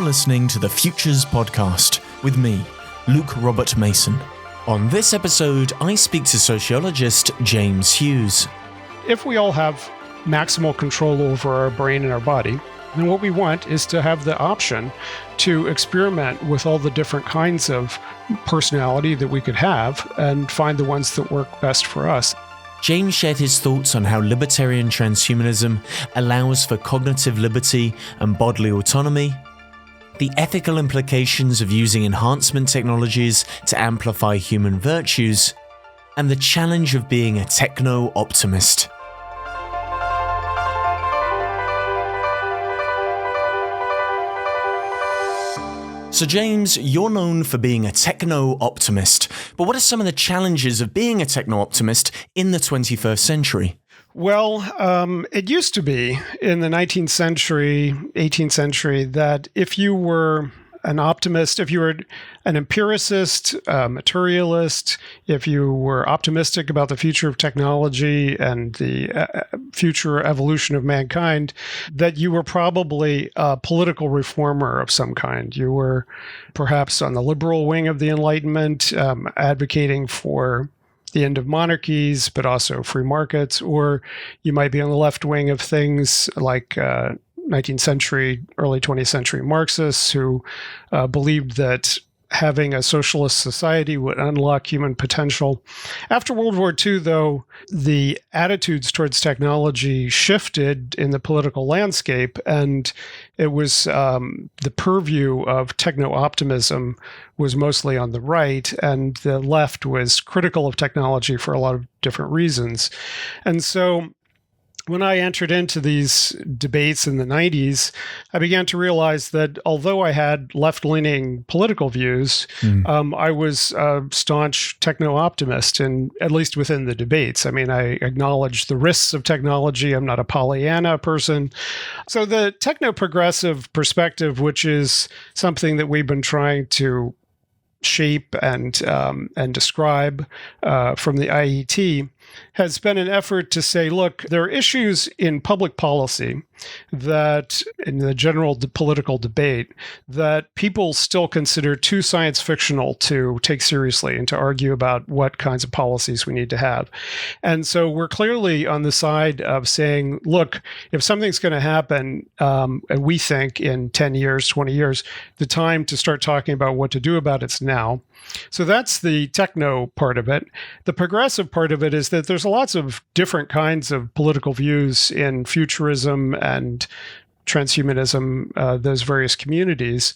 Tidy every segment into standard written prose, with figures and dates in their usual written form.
listening to the Futures Podcast with me, Luke Robert Mason. On this episode, I speak to sociologist James Hughes. If we all have maximal control over our brain and our body, then what we want is to have the option to experiment with all the different kinds of personality that we could have and find the ones that work best for us. James shared his thoughts on how libertarian transhumanism allows for cognitive liberty and bodily autonomy, the ethical implications of using enhancement technologies to amplify human virtues, and the challenge of being a techno-optimist. So James, you're known for being a techno-optimist, but what are some of the challenges of being a techno-optimist in the 21st century? Well, it used to be in the 19th century, 18th century, that if you were an optimist, if you were an empiricist, materialist, if you were optimistic about the future of technology and the future evolution of mankind, that you were probably a political reformer of some kind. You were perhaps on the liberal wing of the Enlightenment, advocating for the end of monarchies, but also free markets, or you might be on the left wing of things like 19th century, early 20th century Marxists who believed that having a socialist society would unlock human potential. After World War II, though, the attitudes towards technology shifted in the political landscape, and it was the purview of techno-optimism was mostly on the right, and the left was critical of technology for a lot of different reasons. And so when I entered into these debates in the 90s, I began to realize that although I had left-leaning political views, I was a staunch techno-optimist, and at least within the debates. I mean, I acknowledge the risks of technology. I'm not a Pollyanna person. So the techno-progressive perspective, which is something that we've been trying to shape and describe from the IET, has been an effort to say, look, there are issues in public policy that, in the general political debate, that people still consider too science fictional to take seriously and to argue about what kinds of policies we need to have. And so we're clearly on the side of saying, look, if something's going to happen, and we think in 10 years, 20 years, the time to start talking about what to do about it's now. So that's the techno part of it. The progressive part of it is that there's lots of different kinds of political views in futurism and transhumanism, those various communities.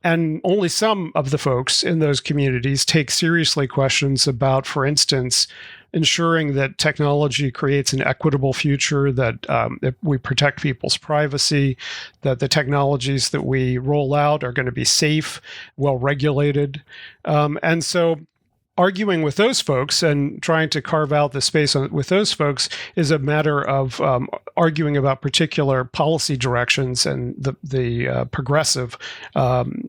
And only some of the folks in those communities take seriously questions about, for instance, ensuring that technology creates an equitable future, that we protect people's privacy, that the technologies that we roll out are going to be safe, well-regulated. And so arguing with those folks and trying to carve out the space with those folks is a matter of arguing about particular policy directions and the progressive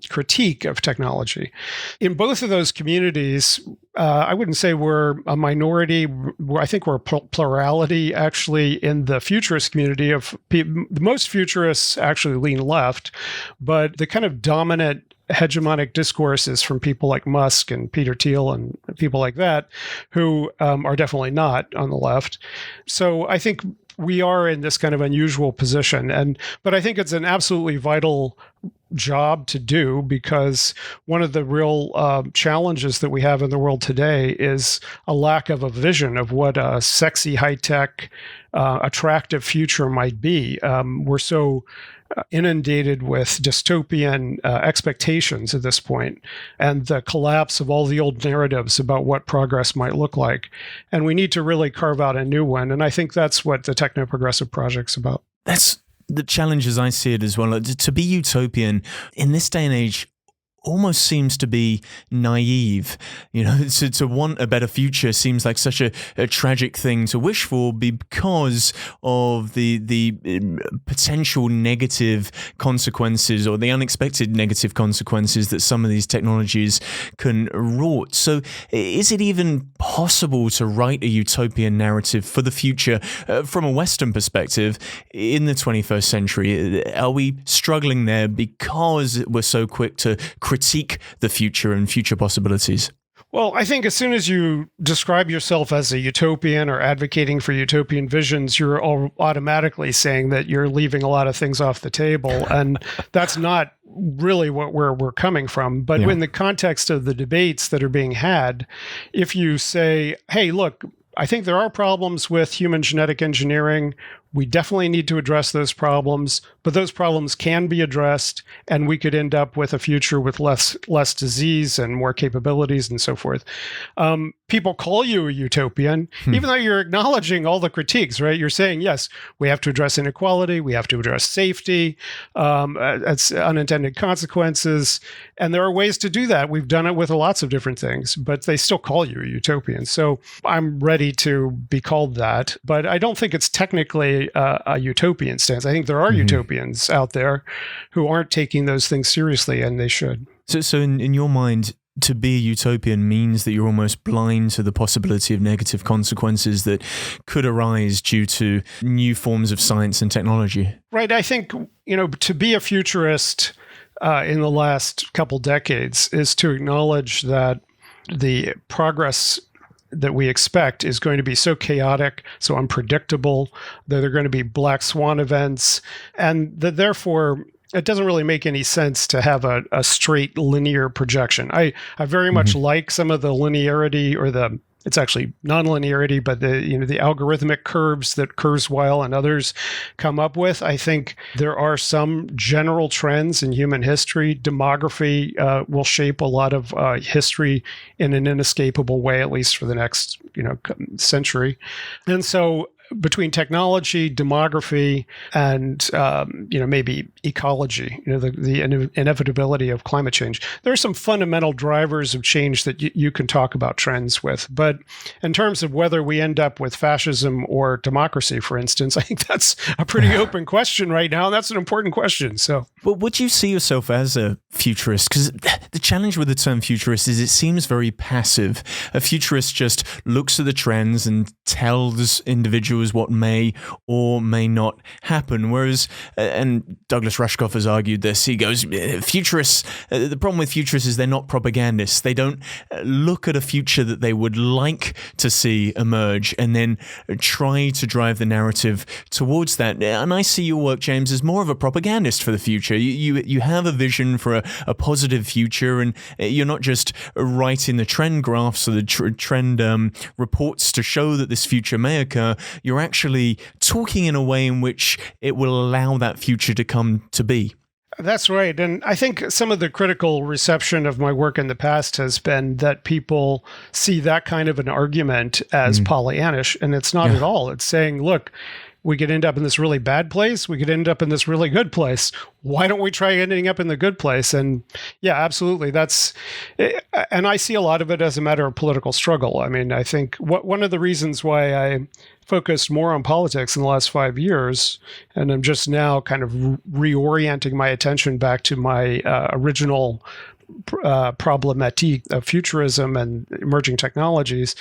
critique of technology. In both of those communities, I wouldn't say we're a minority. I think we're a plurality, actually, in the futurist community. The most futurists actually lean left, but the kind of dominant hegemonic discourses from people like Musk and Peter Thiel and people like that, who are definitely not on the left. So I think we are in this kind of unusual position. But I think it's an absolutely vital job to do, because one of the real challenges that we have in the world today is a lack of a vision of what a sexy, high-tech, attractive future might be. We're so inundated with dystopian expectations at this point, and the collapse of all the old narratives about what progress might look like. And we need to really carve out a new one. And I think that's what the Techno-Progressive Project's about. That's the challenge as I see it as well. To be utopian in this day and age, almost seems to be naive. To want a better future seems like such a tragic thing to wish for because of the potential negative consequences or the unexpected negative consequences that some of these technologies can wrought. So is it even possible to write a utopian narrative for the future from a Western perspective in the 21st century? Are we struggling there because we're so quick to critique the future and future possibilities? Well, I think as soon as you describe yourself as a utopian or advocating for utopian visions, you're automatically saying that you're leaving a lot of things off the table. And that's not really where we're coming from. But in the context of the debates that are being had, if you say, hey, look, I think there are problems with human genetic engineering. We definitely need to address those problems, but those problems can be addressed, and we could end up with a future with less disease and more capabilities and so forth. People call you a utopian, even though you're acknowledging all the critiques, right? You're saying, yes, we have to address inequality, we have to address safety, it's unintended consequences, and there are ways to do that. We've done it with lots of different things, but they still call you a utopian. So I'm ready to be called that, but I don't think it's technically a utopian stance. I think there are utopians out there who aren't taking those things seriously, and they should. So in your mind, to be a utopian means that you're almost blind to the possibility of negative consequences that could arise due to new forms of science and technology. Right. I think, to be a futurist in the last couple decades is to acknowledge that the progress that we expect is going to be so chaotic, so unpredictable, that there are going to be black swan events, and that therefore it doesn't really make any sense to have a straight linear projection. I very much like some of the linearity, or it's actually non-linearity, but the algorithmic curves that Kurzweil and others come up with. I think there are some general trends in human history. Demography will shape a lot of history in an inescapable way, at least for the next century. And so between technology, demography, and maybe ecology, the inevitability of climate change, there are some fundamental drivers of change that you can talk about trends with. But in terms of whether we end up with fascism or democracy, for instance, I think that's a pretty open question right now. That's an important question. So, well, would you see yourself as a futurist? Because the challenge with the term futurist is it seems very passive. A futurist just looks at the trends and tells individuals what may or may not happen. Whereas, and Douglas Rushkoff has argued this, he goes, futurists, the problem with futurists is they're not propagandists. They don't look at a future that they would like to see emerge and then try to drive the narrative towards that. And I see your work, James, as more of a propagandist for the future. You have a vision for a positive future, and you're not just writing the trend graphs or the trend reports to show that this future may occur. You're actually talking in a way in which it will allow that future to come to be. That's right. And I think some of the critical reception of my work in the past has been that people see that kind of an argument as Pollyannish, and it's not at all. It's saying, look, we could end up in this really bad place. We could end up in this really good place. Why don't we try ending up in the good place? And yeah, absolutely. And I see a lot of it as a matter of political struggle. I mean, I think one of the reasons why I focused more on politics in the last 5 years, and I'm just now kind of reorienting my attention back to my original problematique of futurism and emerging technologies,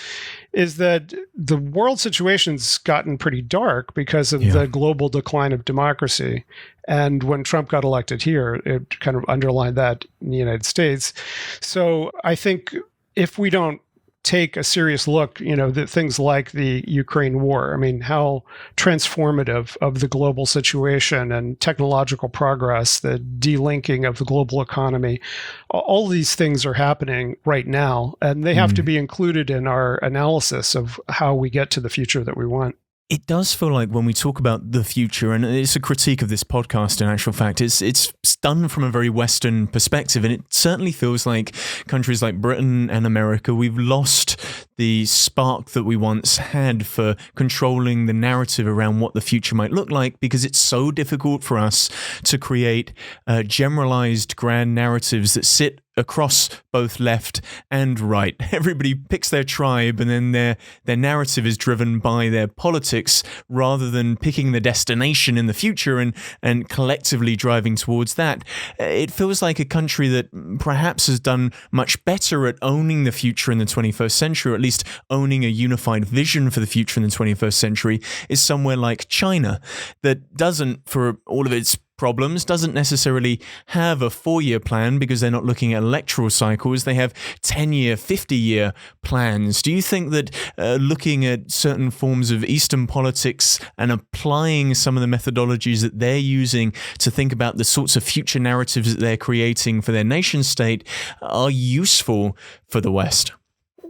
is that the world situation's gotten pretty dark because of the global decline of democracy. And when Trump got elected here, it kind of underlined that in the United States. So I think if we don't take a serious look, at things like the Ukraine war. I mean, how transformative of the global situation and technological progress, the delinking of the global economy, all these things are happening right now, and they have to be included in our analysis of how we get to the future that we want. It does feel like when we talk about the future, and it's a critique of this podcast in actual fact, it's done from a very Western perspective, and it certainly feels like countries like Britain and America, we've lost the spark that we once had for controlling the narrative around what the future might look like, because it's so difficult for us to create generalized grand narratives that sit across both left and right. Everybody picks their tribe, and then their narrative is driven by their politics rather than picking the destination in the future and collectively driving towards that. It feels like a country that perhaps has done much better at owning the future in the 21st century, or at least owning a unified vision for the future in the 21st century, is somewhere like China, that doesn't, for all of its problems, doesn't necessarily have a 4-year plan because they're not looking at electoral cycles. They have 10-year, 50-year plans. Do you think that looking at certain forms of Eastern politics and applying some of the methodologies that they're using to think about the sorts of future narratives that they're creating for their nation state are useful for the West?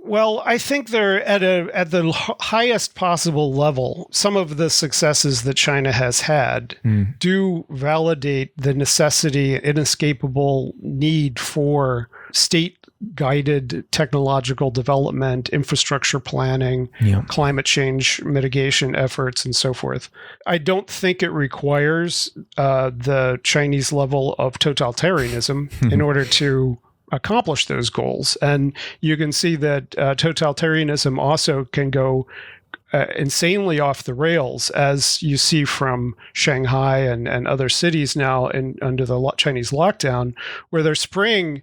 Well, I think they're at the highest possible level. Some of the successes that China has had do validate the necessity, inescapable need for state-guided technological development, infrastructure planning, climate change mitigation efforts, and so forth. I don't think it requires the Chinese level of totalitarianism in order to accomplish those goals. And you can see that totalitarianism also can go insanely off the rails, as you see from Shanghai and other cities now under the Chinese lockdown, where they're spraying,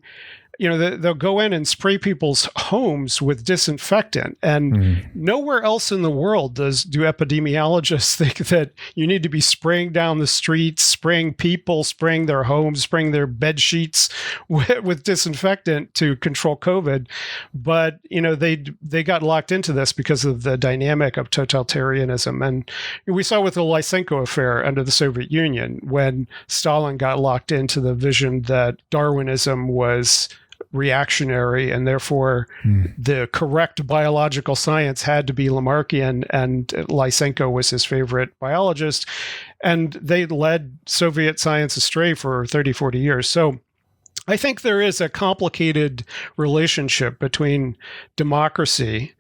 they'll go in and spray people's homes with disinfectant. And nowhere else in the world do epidemiologists think that you need to be spraying down the streets, spraying people, spraying their homes, spraying their bed sheets with disinfectant to control COVID. But, they got locked into this because of the dynamic of totalitarianism. And we saw with the Lysenko affair under the Soviet Union, when Stalin got locked into the vision that Darwinism was reactionary, and therefore the correct biological science had to be Lamarckian, and Lysenko was his favorite biologist, and they led Soviet science astray for 30, 40 years. So I think there is a complicated relationship between democracy,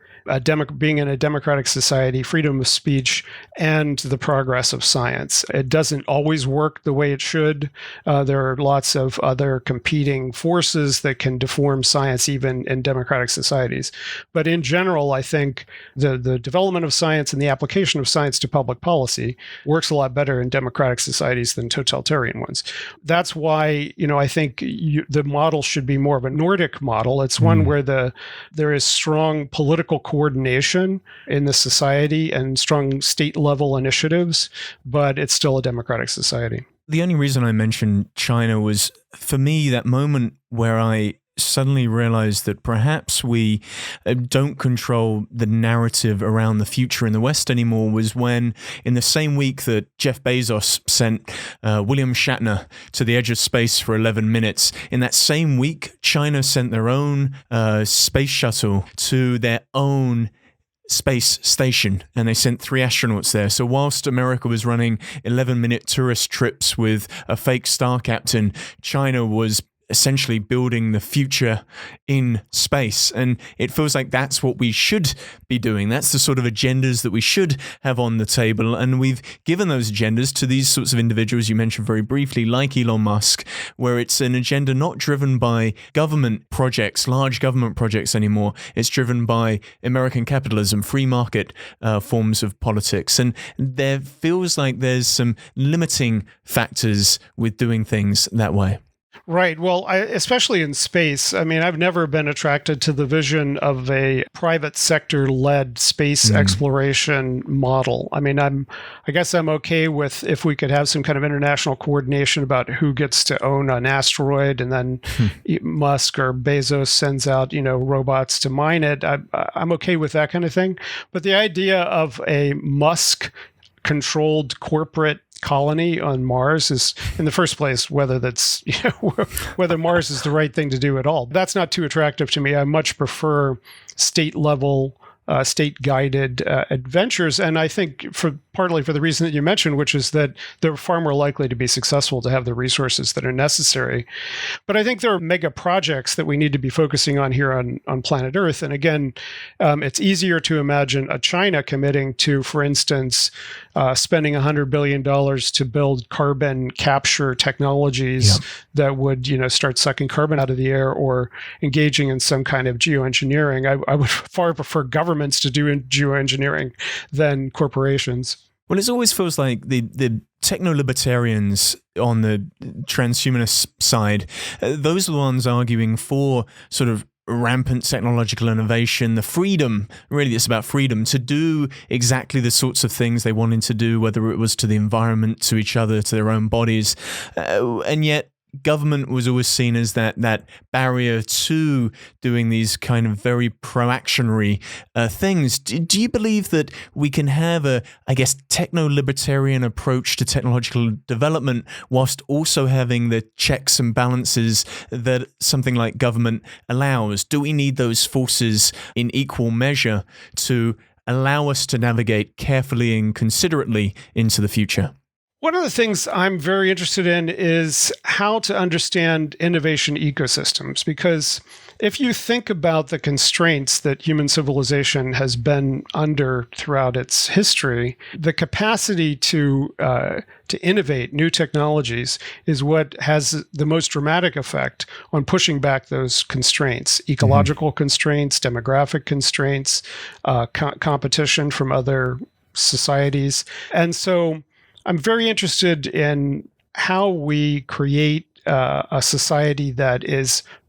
being in a democratic society, freedom of speech, and the progress of science. It doesn't always work the way it should. There are lots of other competing forces that can deform science even in democratic societies. But in general, I think the development of science and the application of science to public policy works a lot better in democratic societies than totalitarian ones. That's why, I think the model should be more of a Nordic model. It's one where there is strong political coordination in the society and strong state-level initiatives, but it's still a democratic society. The only reason I mentioned China was, for me, that moment where I suddenly realized that perhaps we don't control the narrative around the future in the West anymore, was when, in the same week that Jeff Bezos sent William Shatner to the edge of space for 11 minutes, in that same week, China sent their own space shuttle to their own space station, and they sent 3 astronauts there. So whilst America was running 11-minute tourist trips with a fake star captain, China was essentially building the future in space. And it feels like that's what we should be doing. That's the sort of agendas that we should have on the table. And we've given those agendas to these sorts of individuals you mentioned very briefly, like Elon Musk, where it's an agenda not driven by government projects, large government projects anymore. It's driven by American capitalism, free market forms of politics. And there feels like there's some limiting factors with doing things that way. Right. Well, especially in space, I've never been attracted to the vision of a private sector-led space exploration model. I guess I'm okay with if we could have some kind of international coordination about who gets to own an asteroid, and then Musk or Bezos sends out, robots to mine it. I'm okay with that kind of thing. But the idea of a Musk-controlled corporate colony on Mars is, in the first place, whether Mars is the right thing to do at all. That's not too attractive to me. I much prefer state-level, state-guided adventures. And I think for partly for the reason that you mentioned, which is that they're far more likely to be successful, to have the resources that are necessary. But I think there are mega projects that we need to be focusing on here on planet Earth. And again, it's easier to imagine a China committing to, for instance, spending $100 billion to build carbon capture technologies that would, start sucking carbon out of the air, or engaging in some kind of geoengineering. I would far prefer governments to do geoengineering than corporations. Well, it always feels like the techno-libertarians on the transhumanist side, those are the ones arguing for sort of rampant technological innovation, the freedom, really it's about freedom to do exactly the sorts of things they wanted to do, whether it was to the environment, to each other, to their own bodies. And yet government was always seen as that barrier to doing these kind of very pro-actionary things. Do you believe that we can have a, techno-libertarian approach to technological development whilst also having the checks and balances that something like government allows? Do we need those forces in equal measure to allow us to navigate carefully and considerately into the future? One of the things I'm very interested in is how to understand innovation ecosystems, because if you think about the constraints that human civilization has been under throughout its history, the capacity to innovate new technologies is what has the most dramatic effect on pushing back those constraints, ecological constraints, demographic constraints, competition from other societies. And so I'm very interested in how we create a society that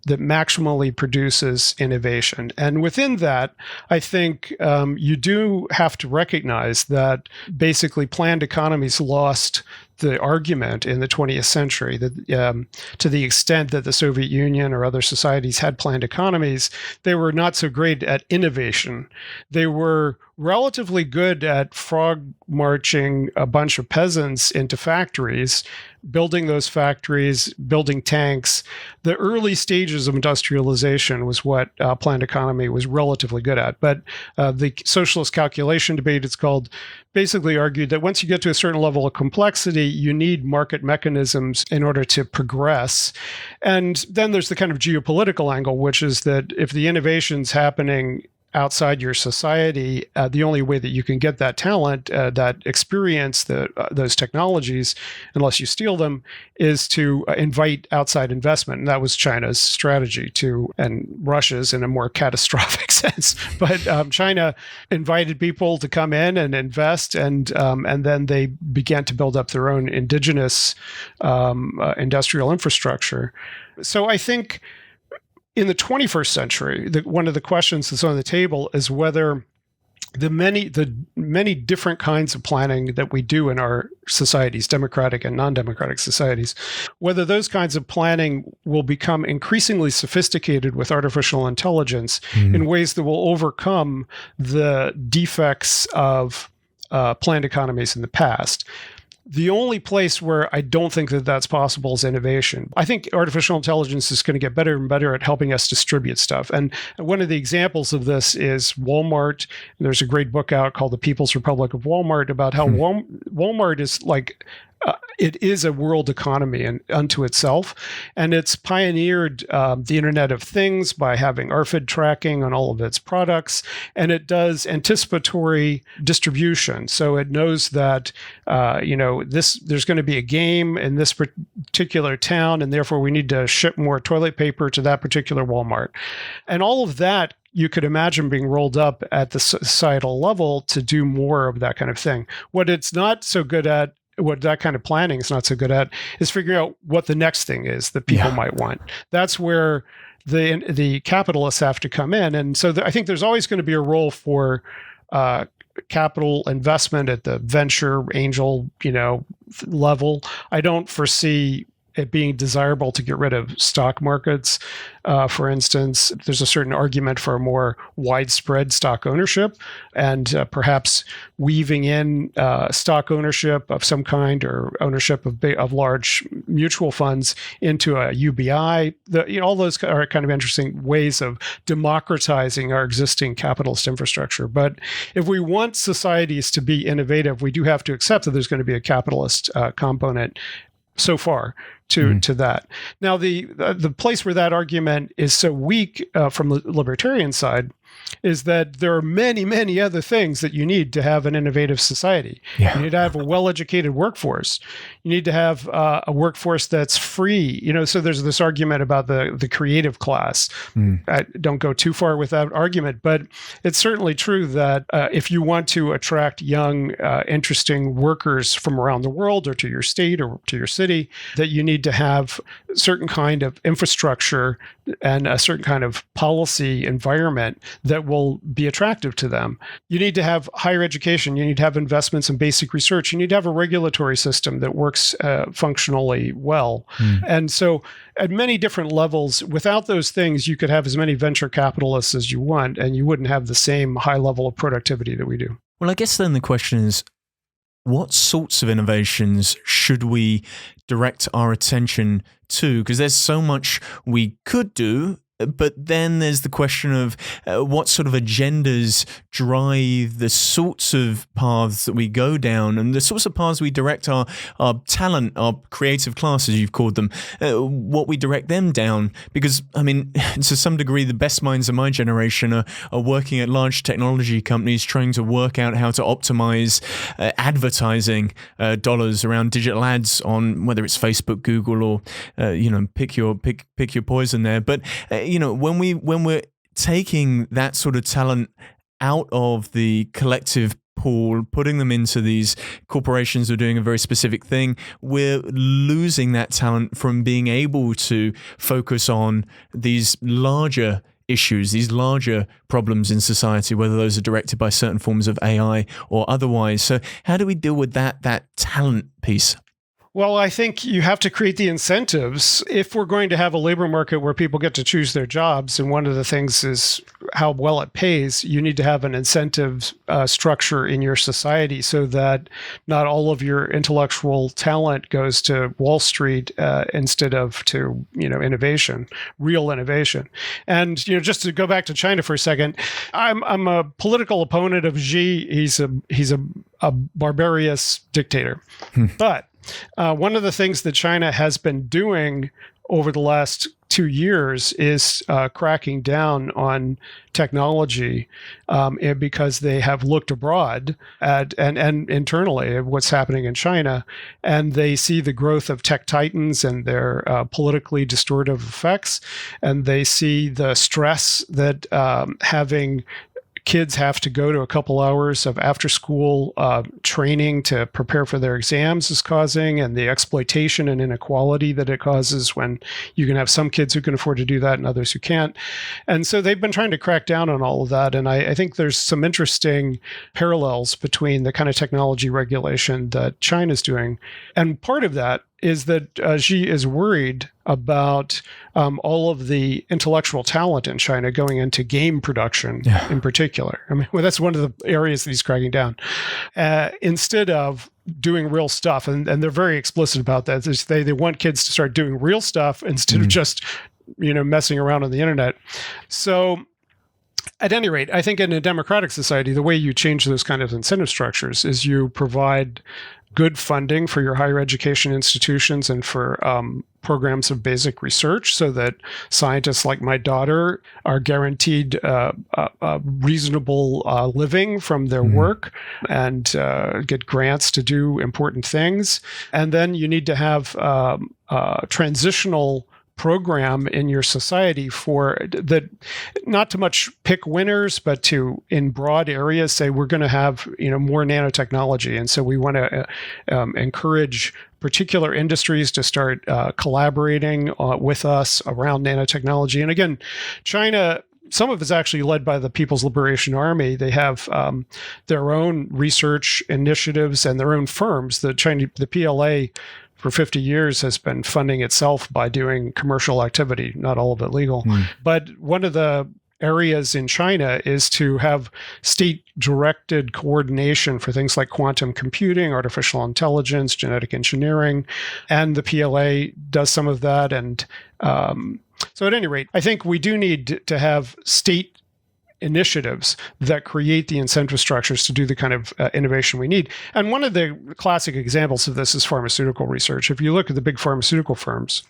maximally produces innovation. And within that, I think you do have to recognize that basically planned economies lost the argument in the 20th century, that to the extent that the Soviet Union or other societies had planned economies, they were not so great at innovation. They were relatively good at frog marching a bunch of peasants into factories, building those factories, building tanks. The early stages of industrialization was what planned economy was relatively good at. But the socialist calculation debate, it's called, basically argued that once you get to a certain level of complexity, you need market mechanisms in order to progress. And then there's the kind of geopolitical angle, which is that if the innovation's happening outside your society, the only way that you can get that talent, that experience, those technologies, unless you steal them, is to invite outside investment. And that was China's strategy and Russia's in a more catastrophic sense. But China invited people to come in and invest, and then they began to build up their own indigenous industrial infrastructure. So I think in the 21st century, one of the questions that's on the table is whether the many different kinds of planning that we do in our societies, democratic and non-democratic societies, whether those kinds of planning will become increasingly sophisticated with artificial intelligence in ways that will overcome the defects of planned economies in the past. The only place where I don't think that that's possible is innovation. I think artificial intelligence is going to get better and better at helping us distribute stuff. And one of the examples of this is Walmart. There's a great book out called The People's Republic of Walmart about how Walmart is like it is a world economy unto itself, and it's pioneered the Internet of Things by having RFID tracking on all of its products, and it does anticipatory distribution. So it knows that there's going to be a game in this particular town, and therefore we need to ship more toilet paper to that particular Walmart, and all of that you could imagine being rolled up at the societal level to do more of that kind of thing. What that kind of planning is not so good at is figuring out what the next thing is that people might want. That's where the capitalists have to come in. And so I think there's always going to be a role for capital investment at the venture angel, level. I don't foresee it being desirable to get rid of stock markets. For instance, there's a certain argument for a more widespread stock ownership, and perhaps weaving in stock ownership of some kind or ownership of large mutual funds into a UBI. All those are kind of interesting ways of democratizing our existing capitalist infrastructure. But if we want societies to be innovative, we do have to accept that there's going to be a capitalist component so far to that. Now, the place where that argument is so weak from the libertarian side is that there are many, many other things that you need to have an innovative society. Yeah. You need to have a well-educated workforce. You need to have a workforce that's free. So there's this argument about the creative class. I don't go too far with that argument, but it's certainly true that if you want to attract young, interesting workers from around the world or to your state or to your city, that you need to have certain kind of infrastructure and a certain kind of policy environment that will be attractive to them. You need to have higher education. You need to have investments in basic research. You need to have a regulatory system that works functionally well. And so at many different levels, without those things, you could have as many venture capitalists as you want, and you wouldn't have the same high level of productivity that we do. Well, I guess then the question is, what sorts of innovations should we direct our attention to? Because there's so much we could do, but then there's the question of what sort of agendas drive the sorts of paths that we go down and the sorts of paths we direct our talent, our creative class, as you've called them, what we direct them down. Because, I mean, to some degree, the best minds of my generation are working at large technology companies trying to work out how to optimize advertising dollars around digital ads on whether it's Facebook, Google, or, pick your poison there. But, when we're taking that sort of talent out of the collective pool, putting them into these corporations who are doing a very specific thing, we're losing that talent from being able to focus on these larger issues, these larger problems in society, whether those are directed by certain forms of AI or otherwise. So how do we deal with that talent piece? Well, I think you have to create the incentives if we're going to have a labor market where people get to choose their jobs. And one of the things is how well it pays. You need to have an incentive structure in your society so that not all of your intellectual talent goes to Wall Street instead of to innovation, real innovation. And just to go back to China for a second, I'm a political opponent of Xi. He's a barbarous dictator, but one of the things that China has been doing over the last 2 years is cracking down on technology because they have looked abroad at and internally at what's happening in China, and they see the growth of tech titans and their politically distortive effects, and they see the stress that having kids have to go to a couple hours of after-school training to prepare for their exams is causing, and the exploitation and inequality that it causes when you can have some kids who can afford to do that and others who can't. And so they've been trying to crack down on all of that. And I think there's some interesting parallels between the kind of technology regulation that China's doing. And part of that is that Xi is worried about all of the intellectual talent in China going into game production in particular. I mean, that's one of the areas that he's cracking down. Instead of doing real stuff, and they're very explicit about that. They want kids to start doing real stuff instead of just messing around on the internet. So at any rate, I think in a democratic society, the way you change those kind of incentive structures is you provide good funding for your higher education institutions and for programs of basic research so that scientists like my daughter are guaranteed reasonable living from their work and get grants to do important things. And then you need to have transitional program in your society for that, not to much pick winners, but to in broad areas say we're going to have more nanotechnology, and so we want to encourage particular industries to start collaborating with us around nanotechnology. And again, China, some of it's actually led by the People's Liberation Army. They have their own research initiatives and their own firms. The PLA for 50 years has been funding itself by doing commercial activity, not all of it legal. But one of the areas in China is to have state-directed coordination for things like quantum computing, artificial intelligence, genetic engineering, and the PLA does some of that. And so at any rate, I think we do need to have state initiatives that create the incentive structures to do the kind of innovation we need. And one of the classic examples of this is pharmaceutical research. If you look at the big pharmaceutical firms,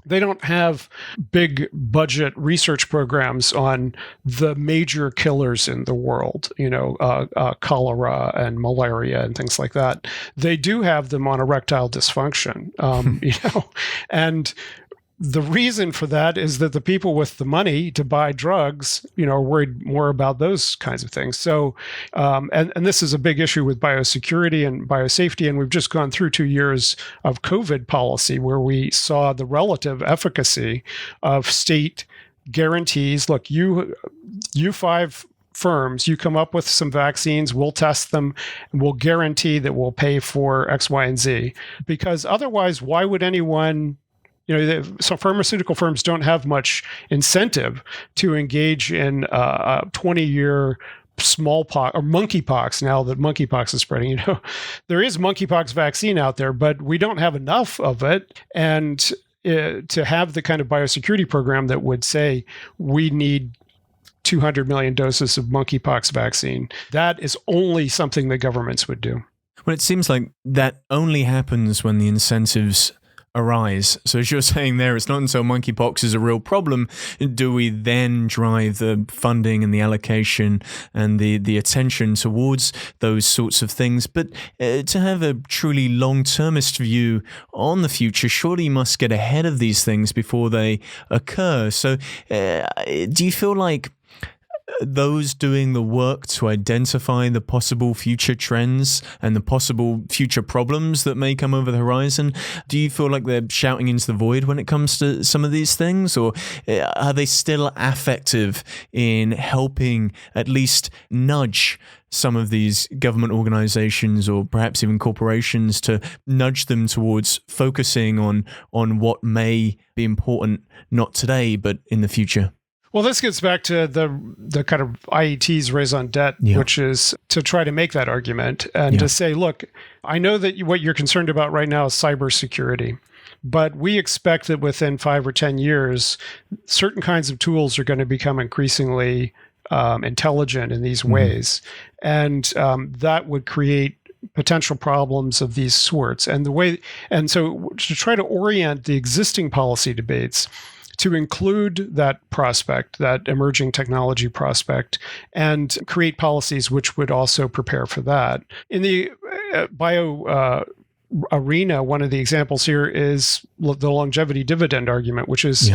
they don't have big budget research programs on the major killers in the world, cholera and malaria and things like that. They do have them on erectile dysfunction, and the reason for that is that the people with the money to buy drugs, are worried more about those kinds of things. So, and this is a big issue with biosecurity and biosafety. And we've just gone through 2 years of COVID policy where we saw the relative efficacy of state guarantees. Look, you 5 firms, you come up with some vaccines, we'll test them, and we'll guarantee that we'll pay for X, Y, and Z. Because otherwise, why would anyone... so pharmaceutical firms don't have much incentive to engage in a 20-year smallpox or monkeypox. Now that monkeypox is spreading, there is monkeypox vaccine out there, but we don't have enough of it. And to have the kind of biosecurity program that would say we need 200 million doses of monkeypox vaccine, that is only something that governments would do. Well, it seems like that only happens when the incentives arise. So as you're saying there, it's not until monkeypox is a real problem do we then drive the funding and the allocation and the attention towards those sorts of things. But to have a truly long-termist view on the future, surely you must get ahead of these things before they occur. So do you feel like those doing the work to identify the possible future trends and the possible future problems that may come over the horizon, do you feel like they're shouting into the void when it comes to some of these things? Or are they still effective in helping at least nudge some of these government organizations or perhaps even corporations to nudge them towards focusing on what may be important, not today, but in the future? Well, this gets back to the kind of IET's raison d'etre, which is to try to make that argument and to say, look, I know that what you're concerned about right now is cybersecurity, but we expect that within 5 or 10 years, certain kinds of tools are going to become increasingly intelligent in these ways. And that would create potential problems of these sorts. And so to try to orient the existing policy debates to include that prospect, that emerging technology prospect, and create policies which would also prepare for that. In the bio arena, one of the examples here is the longevity dividend argument, which is,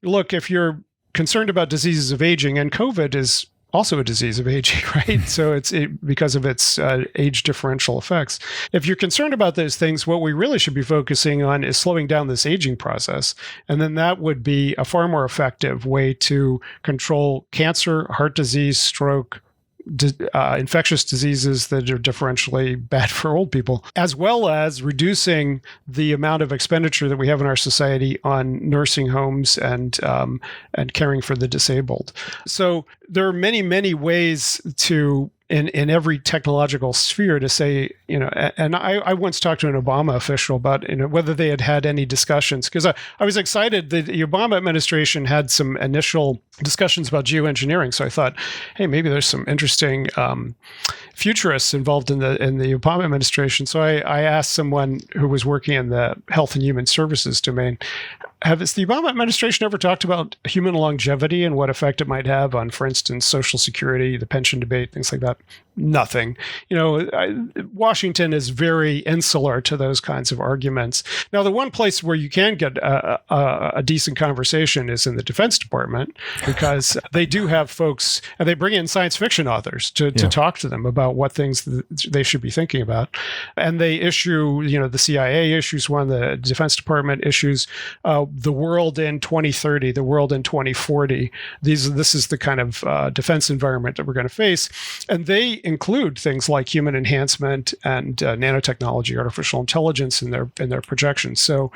look, if you're concerned about diseases of aging, and COVID is also a disease of aging, right? So it's because of its age differential effects. If you're concerned about those things, what we really should be focusing on is slowing down this aging process. And then that would be a far more effective way to control cancer, heart disease, stroke, infectious diseases that are differentially bad for old people, as well as reducing the amount of expenditure that we have in our society on nursing homes and caring for the disabled. So there are many, many ways to in every technological sphere to say, and I once talked to an Obama official about, whether they had any discussions, because I was excited that the Obama administration had some initial discussions about geoengineering. So I thought, hey, maybe there's some interesting futurists involved in the Obama administration. So I asked someone who was working in the Health and Human Services domain, has the Obama administration ever talked about human longevity and what effect it might have on, for instance, Social Security, the pension debate, things like that? Nothing. Washington is very insular to those kinds of arguments. Now, the one place where you can get a decent conversation is in the Defense Department, because they do have folks, and they bring in science fiction authors to talk to them about what things they should be thinking about. And they issue, the CIA issues one, the Defense Department issues the world in 2030, the world in 2040. This is the kind of defense environment that we're going to face. And they include things like human enhancement and nanotechnology, artificial intelligence in their projections. So,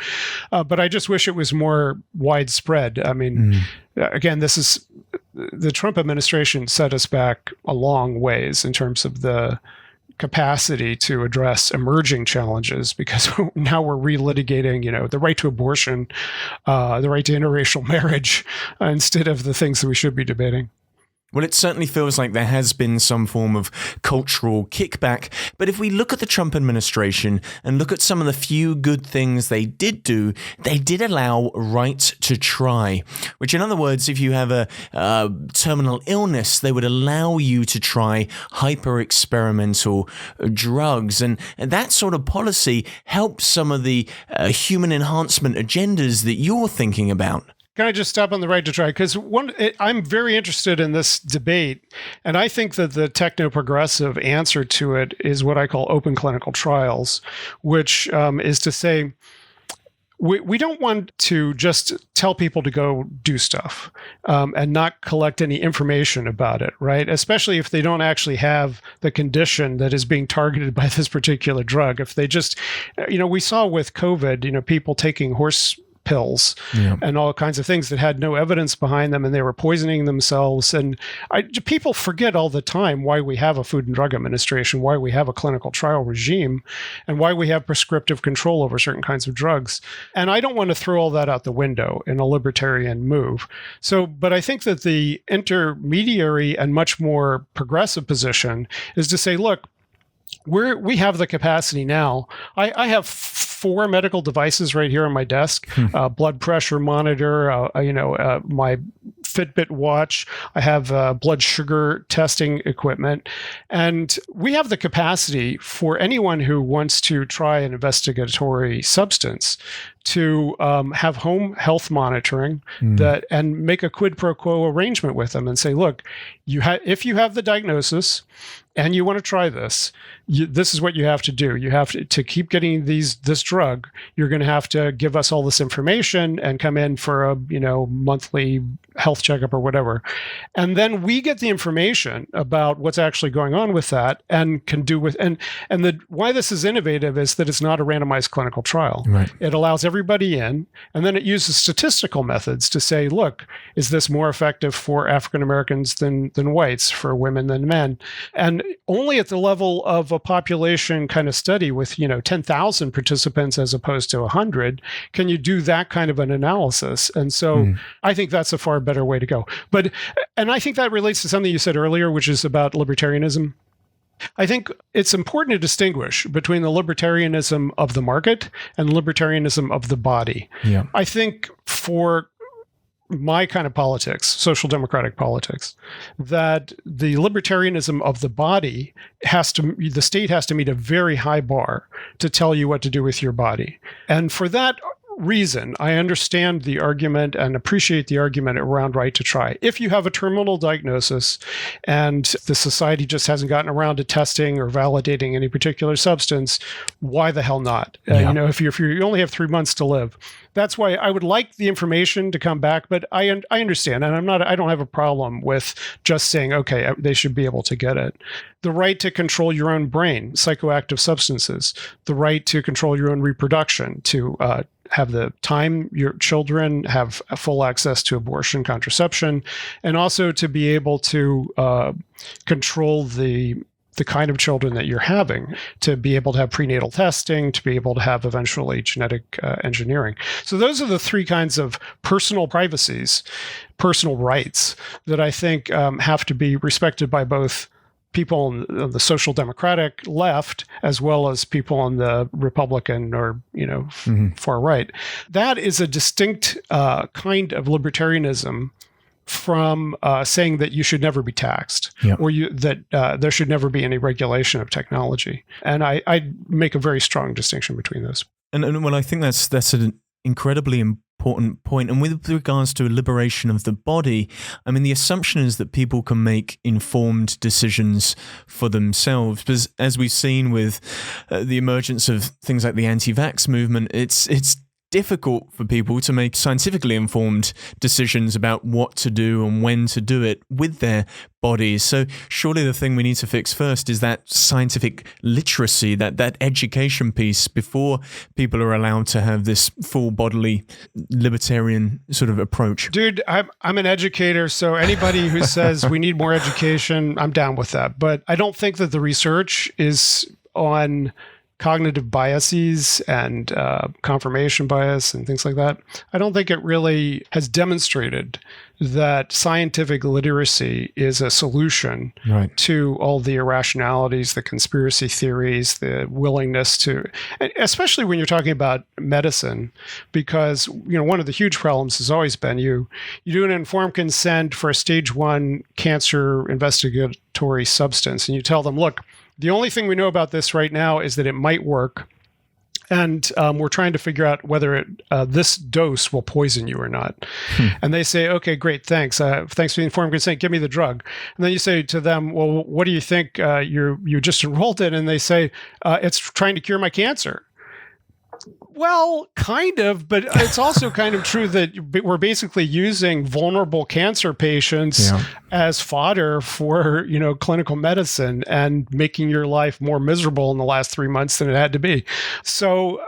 but I just wish it was more widespread. I mean, again, the Trump administration set us back a long ways in terms of the capacity to address emerging challenges, because now we're relitigating, the right to abortion, the right to interracial marriage, instead of the things that we should be debating. Well, it certainly feels like there has been some form of cultural kickback. But if we look at the Trump administration and look at some of the few good things they did do, they did allow right to try, which in other words, if you have a terminal illness, they would allow you to try hyper-experimental drugs. And that sort of policy helps some of the human enhancement agendas that you're thinking about. Can I just stop on the right to try? Because I'm very interested in this debate, and I think that the techno-progressive answer to it is what I call open clinical trials, which is to say, we don't want to just tell people to go do stuff and not collect any information about it, right? Especially if they don't actually have the condition that is being targeted by this particular drug. If they just, we saw with COVID, people taking horse pills and all kinds of things that had no evidence behind them, and they were poisoning themselves. And people forget all the time why we have a Food and Drug Administration, why we have a clinical trial regime, and why we have prescriptive control over certain kinds of drugs. And I don't want to throw all that out the window in a libertarian move. But I think that the intermediary and much more progressive position is to say, look, we have the capacity now. I have 4 medical devices right here on my desk, blood pressure monitor, my Fitbit watch. I have blood sugar testing equipment. And we have the capacity for anyone who wants to try an investigatory substance to have home health monitoring and make a quid pro quo arrangement with them and say, look, if you have the diagnosis and you want to try this, this is what you have to do. You have to keep getting this drug. You're going to have to give us all this information and come in for a monthly health checkup or whatever. And then we get the information about what's actually going on with that and can do with why this is innovative is that it's not a randomized clinical trial. Right. It allows everybody in, and then it uses statistical methods to say, look, is this more effective for African Americans than whites, for women than men? And only at the level of a population kind of study with 10,000 participants as opposed to 100 can you do that kind of an analysis. And so I think that's a far better way to go. And I think that relates to something you said earlier, which is about libertarianism. I think it's important to distinguish between the libertarianism of the market and libertarianism of the body. Yeah. I think for my kind of politics, social democratic politics, that the libertarianism of the body the state has to meet a very high bar to tell you what to do with your body. And for that reason, I understand the argument and appreciate the argument around right to try. If you have a terminal diagnosis and the society just hasn't gotten around to testing or validating any particular substance, why the hell not? If you only have 3 months to live. That's why I would like the information to come back, but I understand, and I don't have a problem with just saying, okay, they should be able to get it. The right to control your own brain, psychoactive substances, the right to control your own reproduction, to have the time your children have full access to abortion, contraception, and also to be able to control the kind of children that you're having, to be able to have prenatal testing, to be able to have eventually genetic engineering. So those are the 3 kinds of personal privacies, personal rights that I think have to be respected by both people on the social democratic left as well as people on the Republican or far right. That is a distinct kind of libertarianism from saying that you should never be taxed, or that there should never be any regulation of technology. And I make a very strong distinction between those. And well, I think that's an incredibly important point. And with regards to liberation of the body, I mean, the assumption is that people can make informed decisions for themselves. Because as we've seen with the emergence of things like the anti-vax movement, it's difficult for people to make scientifically informed decisions about what to do and when to do it with their bodies. So surely the thing we need to fix first is that scientific literacy, that education piece, before people are allowed to have this full bodily libertarian sort of approach. Dude, I'm an educator, so anybody who says we need more education, I'm down with that. But I don't think that the research is on cognitive biases and confirmation bias and things like that. I don't think it really has demonstrated that scientific literacy is a solution to all the irrationalities, the conspiracy theories, the willingness to, especially when you're talking about medicine, because one of the huge problems has always been you do an informed consent for a stage 1 cancer investigatory substance, and you tell them, look, the only thing we know about this right now is that it might work, and we're trying to figure out whether this dose will poison you or not. And they say, okay, great, thanks. Thanks for the informed consent. Give me the drug. And then you say to them, well, what do you think you just enrolled in? And they say, it's trying to cure my cancer. Well, kind of, but it's also kind of true that we're basically using vulnerable cancer patients as fodder for, clinical medicine and making your life more miserable in the last 3 months than it had to be. So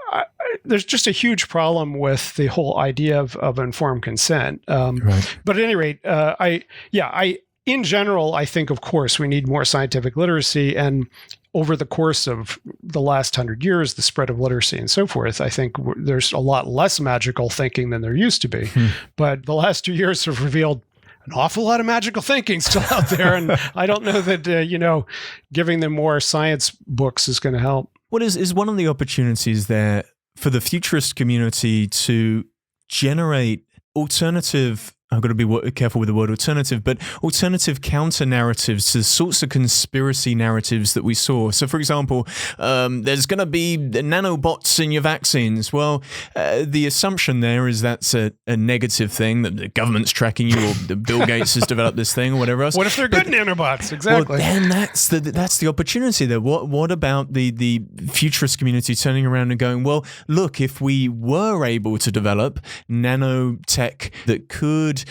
there's just a huge problem with the whole idea of informed consent. But at any rate, in general, I think, of course, we need more scientific literacy, and over the course of the last 100 years, the spread of literacy and so forth, I think there's a lot less magical thinking than there used to be. But the last 2 years have revealed an awful lot of magical thinking still out there. And I don't know that, giving them more science books is going to help. What is one of the opportunities there for the futurist community to generate alternative, I've got to be careful with the word alternative, but alternative counter narratives to the sorts of conspiracy narratives that we saw. So, for example, there's going to be nanobots in your vaccines. Well, the assumption there is that's a negative thing, that the government's tracking you, or the Bill Gates has developed this thing, or whatever else. What if they're good nanobots? Exactly. Well, then that's the opportunity there. What about the futurist community turning around and going, well, look, if we were able to develop nanotech that could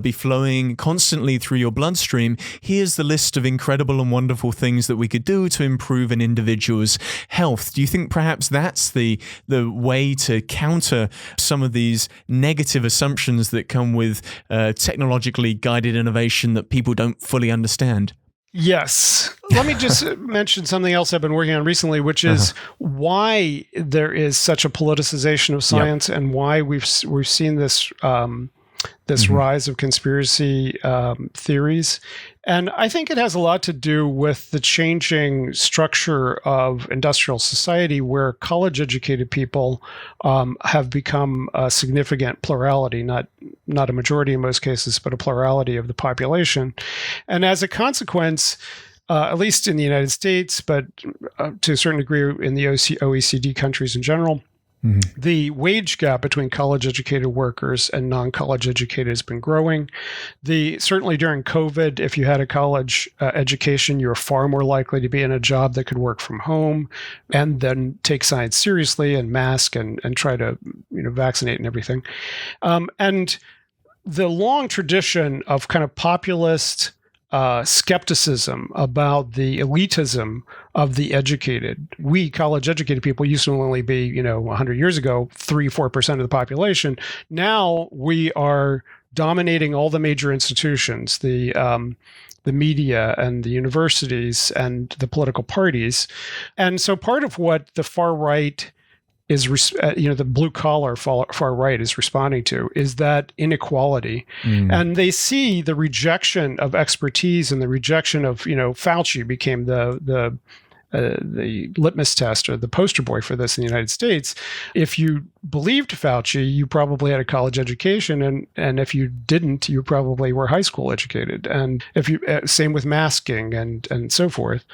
be flowing constantly through your bloodstream, here's the list of incredible and wonderful things that we could do to improve an individual's health. Do you think perhaps that's the way to counter some of these negative assumptions that come with technologically guided innovation that people don't fully understand? Yes. Let me just mention something else I've been working on recently, which is why there is such a politicization of science, and why we've seen this rise of conspiracy theories. And I think it has a lot to do with the changing structure of industrial society, where college-educated people have become a significant plurality, not a majority in most cases, but a plurality of the population. And as a consequence, at least in the United States, but to a certain degree in the OECD countries in general, the wage gap between college-educated workers and non-college educated has been growing. Certainly during COVID, if you had a college education, you were far more likely to be in a job that could work from home and then take science seriously and mask and try to vaccinate and everything. And the long tradition of kind of populist skepticism about the elitism of the educated. We college-educated people used to only be, 100 years ago, 3-4% of the population. Now we are dominating all the major institutions, the media and the universities and the political parties. And so part of what the far right is, the blue collar far right is responding to is that inequality. And they see the rejection of expertise and the rejection of, Fauci became the litmus test or the poster boy for this in the United States. If you believed Fauci, you probably had a college education, and if you didn't, you probably were high school educated. And if you same with masking and so forth.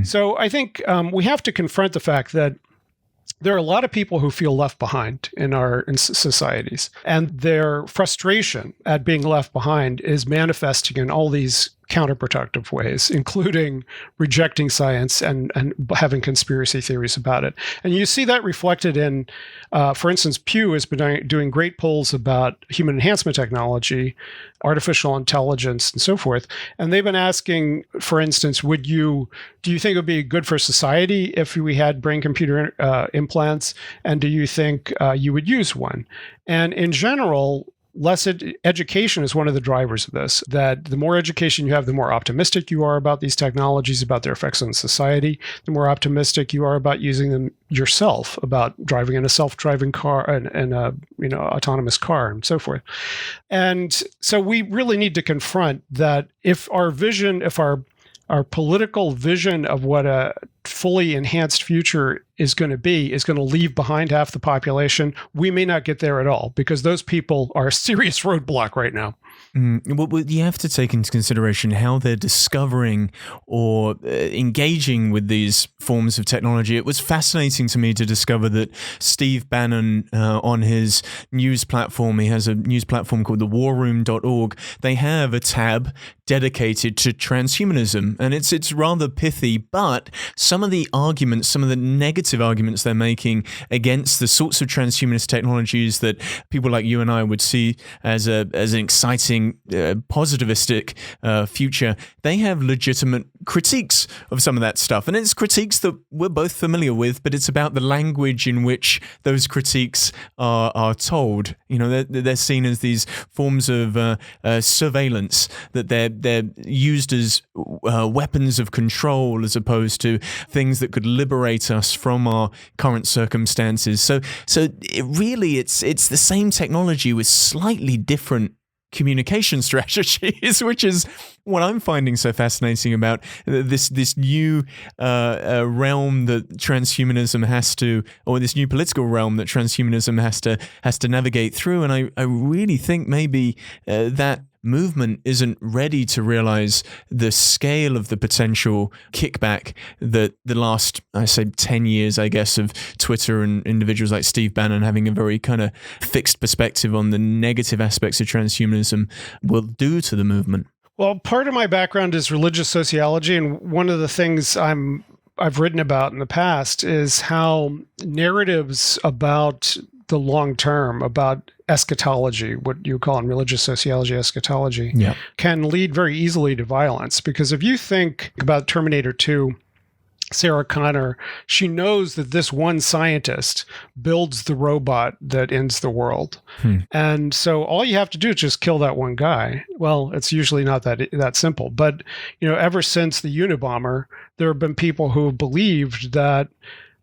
So I think we have to confront the fact that there are a lot of people who feel left behind in our societies, and their frustration at being left behind is manifesting in all these counterproductive ways, including rejecting science and having conspiracy theories about it. And you see that reflected in, for instance, Pew has been doing great polls about human enhancement technology, artificial intelligence, and so forth. And they've been asking, for instance, do you think it would be good for society if we had brain-computer implants? And do you think you would use one? And in general, less education is one of the drivers of this, that the more education you have, the more optimistic you are about these technologies, about their effects on society, the more optimistic you are about using them yourself, about driving in a self-driving car and a autonomous car and so forth. And so we really need to confront that if our political vision of what a fully enhanced future is going to leave behind half the population, we may not get there at all, because those people are a serious roadblock right now. Well, you have to take into consideration how they're discovering or engaging with these forms of technology. It was fascinating to me to discover that Steve Bannon, on his news platform, he has a news platform called thewarroom.org, they have a tab dedicated to transhumanism. And it's rather pithy, but some of the arguments, some of the negative arguments they're making against the sorts of transhumanist technologies that people like you and I would see as an exciting positivistic future, they have legitimate critiques of some of that stuff. And it's critiques that we're both familiar with, but it's about the language in which those critiques are told. You know, they're seen as these forms of surveillance, that they're used as weapons of control as opposed to things that could liberate us from our current circumstances. So it's the same technology with slightly different communication strategies, which is what I'm finding so fascinating about this new realm that transhumanism has to, or this new political realm that transhumanism has to navigate through. And I really think maybe that movement isn't ready to realize the scale of the potential kickback that the last, I say, 10 years, I guess, of Twitter and individuals like Steve Bannon having a very kind of fixed perspective on the negative aspects of transhumanism will do to the movement. Well, part of my background is religious sociology, and one of the things I've written about in the past is how narratives about the long term, about eschatology, what you call in religious sociology eschatology, can lead very easily to violence. Because if you think about Terminator 2, Sarah Connor, she knows that this one scientist builds the robot that ends the world. And so all you have to do is just kill that one guy. Well, it's usually not that simple. But, ever since the Unabomber, there have been people who have believed that,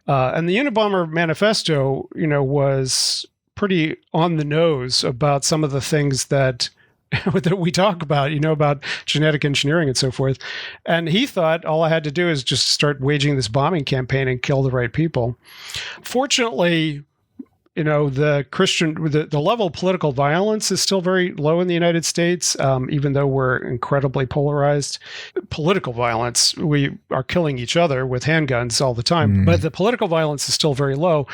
and the Unabomber manifesto, was pretty on the nose about some of the things that we talk about, about genetic engineering and so forth. And he thought all I had to do is just start waging this bombing campaign and kill the right people. Fortunately, the level of political violence is still very low in the United States, even though we're incredibly polarized. Political violence, we are killing each other with handguns all the time, but the political violence is still very low.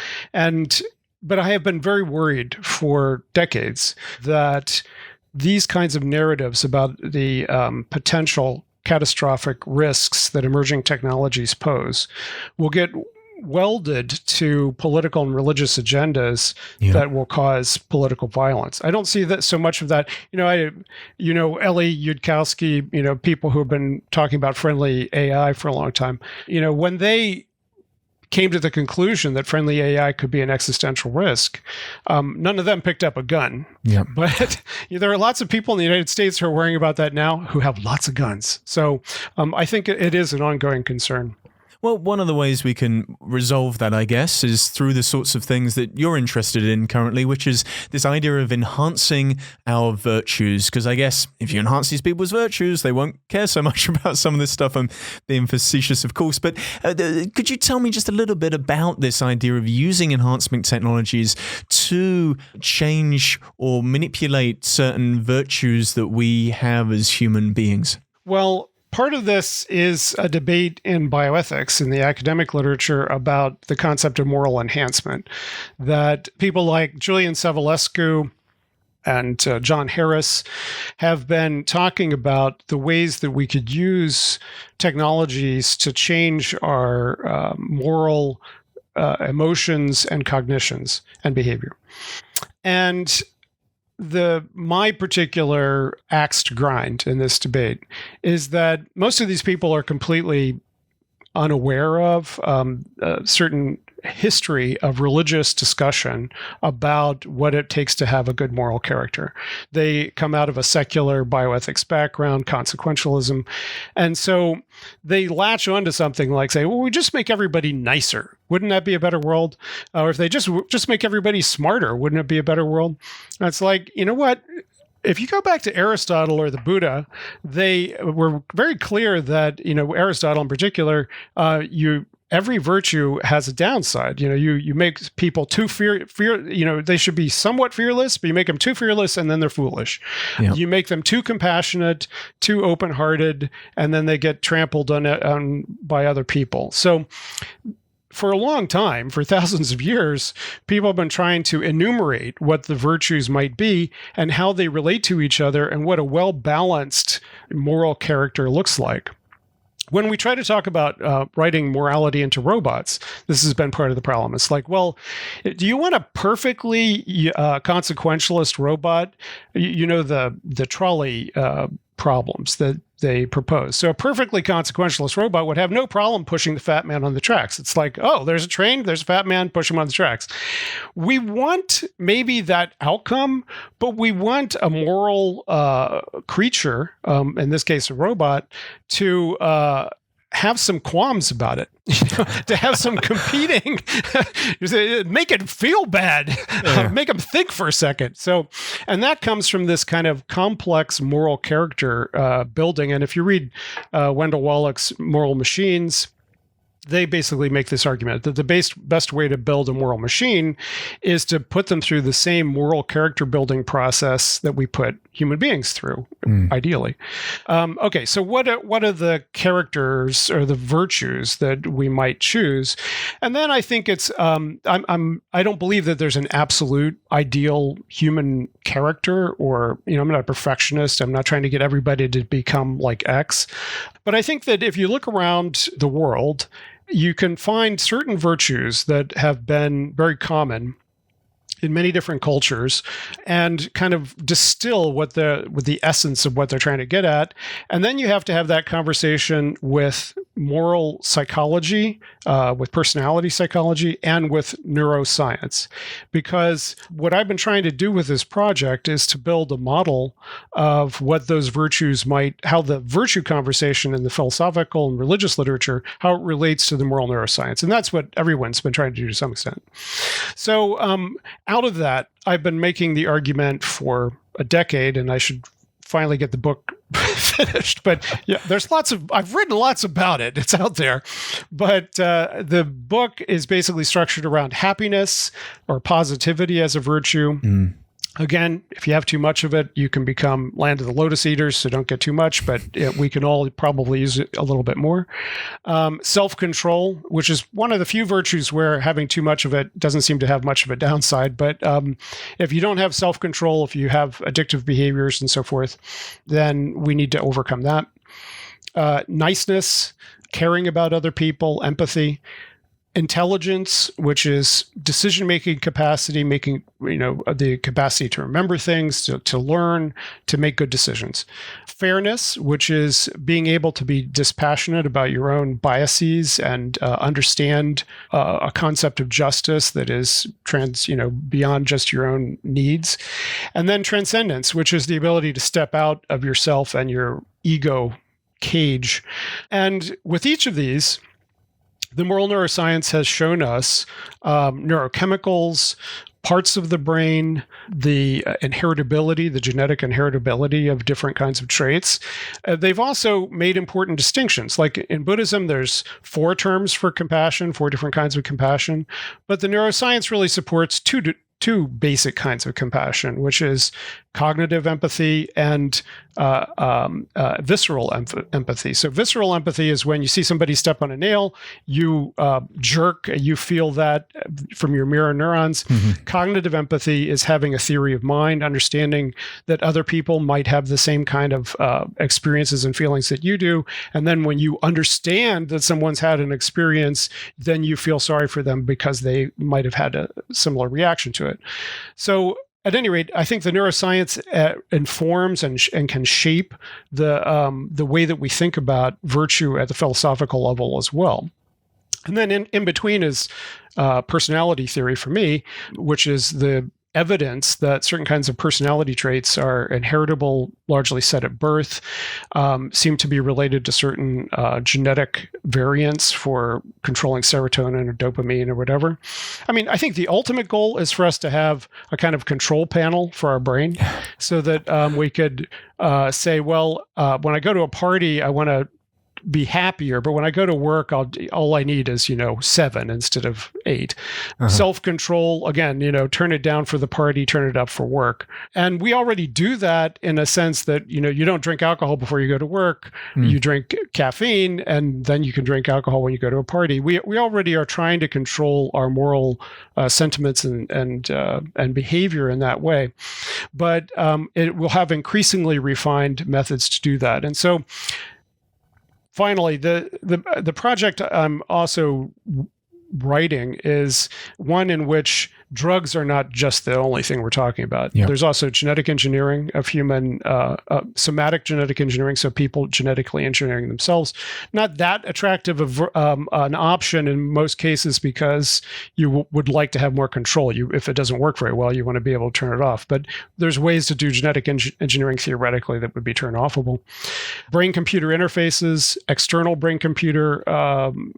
But I have been very worried for decades that these kinds of narratives about the potential catastrophic risks that emerging technologies pose will get welded to political and religious agendas that will cause political violence. I don't see that so much of that. Ellie Yudkowsky, people who have been talking about friendly AI for a long time, when they came to the conclusion that friendly AI could be an existential risk, none of them picked up a gun. But there are lots of people in the United States who are worrying about that now who have lots of guns. So I think it is an ongoing concern. Well, one of the ways we can resolve that, I guess, is through the sorts of things that you're interested in currently, which is this idea of enhancing our virtues. Because I guess if you enhance these people's virtues, they won't care so much about some of this stuff. I'm being facetious, of course. But could you tell me just a little bit about this idea of using enhancement technologies to change or manipulate certain virtues that we have as human beings? Well, part of this is a debate in bioethics in the academic literature about the concept of moral enhancement, that people like Julian Savulescu and John Harris have been talking about the ways that we could use technologies to change our moral emotions and cognitions and behavior. And my particular axe to grind in this debate is that most of these people are completely unaware of certain history of religious discussion about what it takes to have a good moral character. They come out of a secular bioethics background, consequentialism, and so they latch onto something like, say, well, we just make everybody nicer. Wouldn't that be a better world? Or if they just make everybody smarter, wouldn't it be a better world? And it's like, you know what? If you go back to Aristotle or the Buddha, they were very clear that, Aristotle in particular, every virtue has a downside. You make people too they should be somewhat fearless, but you make them too fearless and then they're foolish. Yeah. You make them too compassionate, too open-hearted, and then they get trampled on by other people. So for a long time, for thousands of years, people have been trying to enumerate what the virtues might be and how they relate to each other and what a well-balanced moral character looks like. When we try to talk about writing morality into robots, this has been part of the problem. It's like, well, do you want a perfectly consequentialist robot? The trolley problems that they propose. So a perfectly consequentialist robot would have no problem pushing the fat man on the tracks. It's like, oh, there's a train, there's a fat man, push him on the tracks. We want maybe that outcome, but we want a moral creature, in this case a robot, to have some qualms about it, to have some competing, make it feel bad, make them think for a second. So, and that comes from this kind of complex moral character building. And if you read Wendell Wallach's Moral Machines, they basically make this argument that the best way to build a moral machine is to put them through the same moral character building process that we put human beings through, ideally. Okay, so what are the characters or the virtues that we might choose? And then I think it's I don't believe that there's an absolute ideal human character, or I'm not a perfectionist. I'm not trying to get everybody to become like X, but I think that if you look around the world, you can find certain virtues that have been very common in many different cultures and kind of distill with the essence of what they're trying to get at. And then you have to have that conversation with moral psychology, with personality psychology, and with neuroscience. Because what I've been trying to do with this project is to build a model of what those virtues how the virtue conversation in the philosophical and religious literature, how it relates to the moral neuroscience. And that's what everyone's been trying to do to some extent. So out of that, I've been making the argument for a decade, and I should finally get the book finished. But yeah, I've written lots about it. It's out there. But the book is basically structured around happiness or positivity as a virtue. Again, if you have too much of it, you can become land of the lotus eaters, so don't get too much, but we can all probably use it a little bit more. Self-control, which is one of the few virtues where having too much of it doesn't seem to have much of a downside. But if you don't have self-control, if you have addictive behaviors and so forth, then we need to overcome that. Niceness, caring about other people, empathy. Intelligence, which is decision-making capacity, making, the capacity to remember things, to learn, to make good decisions. Fairness, which is being able to be dispassionate about your own biases and understand a concept of justice that is beyond just your own needs. And then transcendence, which is the ability to step out of yourself and your ego cage. And with each of these, the moral neuroscience has shown us neurochemicals, parts of the brain, the inheritability, the genetic inheritability of different kinds of traits. They've also made important distinctions. Like in Buddhism, there's 4 terms for compassion, 4 different kinds of compassion. But the neuroscience really supports two basic kinds of compassion, which is cognitive empathy, and visceral empathy. So visceral empathy is when you see somebody step on a nail, you jerk, you feel that from your mirror neurons. Mm-hmm. Cognitive empathy is having a theory of mind, understanding that other people might have the same kind of experiences and feelings that you do. And then when you understand that someone's had an experience, then you feel sorry for them because they might have had a similar reaction to it. So at any rate, I think the neuroscience informs and can shape the way that we think about virtue at the philosophical level as well. And then in between is personality theory for me, which is the evidence that certain kinds of personality traits are inheritable, largely set at birth, seem to be related to certain genetic variants for controlling serotonin or dopamine or whatever. I mean, I think the ultimate goal is for us to have a kind of control panel for our brain so that we could say, well, when I go to a party, I want to be happier, but when I go to work, all I need is 7 instead of 8. Uh-huh. Self-control, again, turn it down for the party, turn it up for work. And we already do that in a sense that you don't drink alcohol before you go to work. You drink caffeine, and then you can drink alcohol when you go to a party. We already are trying to control our moral sentiments and behavior in that way, but it will have increasingly refined methods to do that. And so finally, the project I'm also writing is one in which drugs are not just the only thing we're talking about. Yep. There's also genetic engineering of human, somatic genetic engineering, so people genetically engineering themselves. Not that attractive of an option in most cases because you would like to have more control. If it doesn't work very well, you want to be able to turn it off. But there's ways to do genetic engineering theoretically that would be turn-offable. Brain-computer interfaces, external brain-computer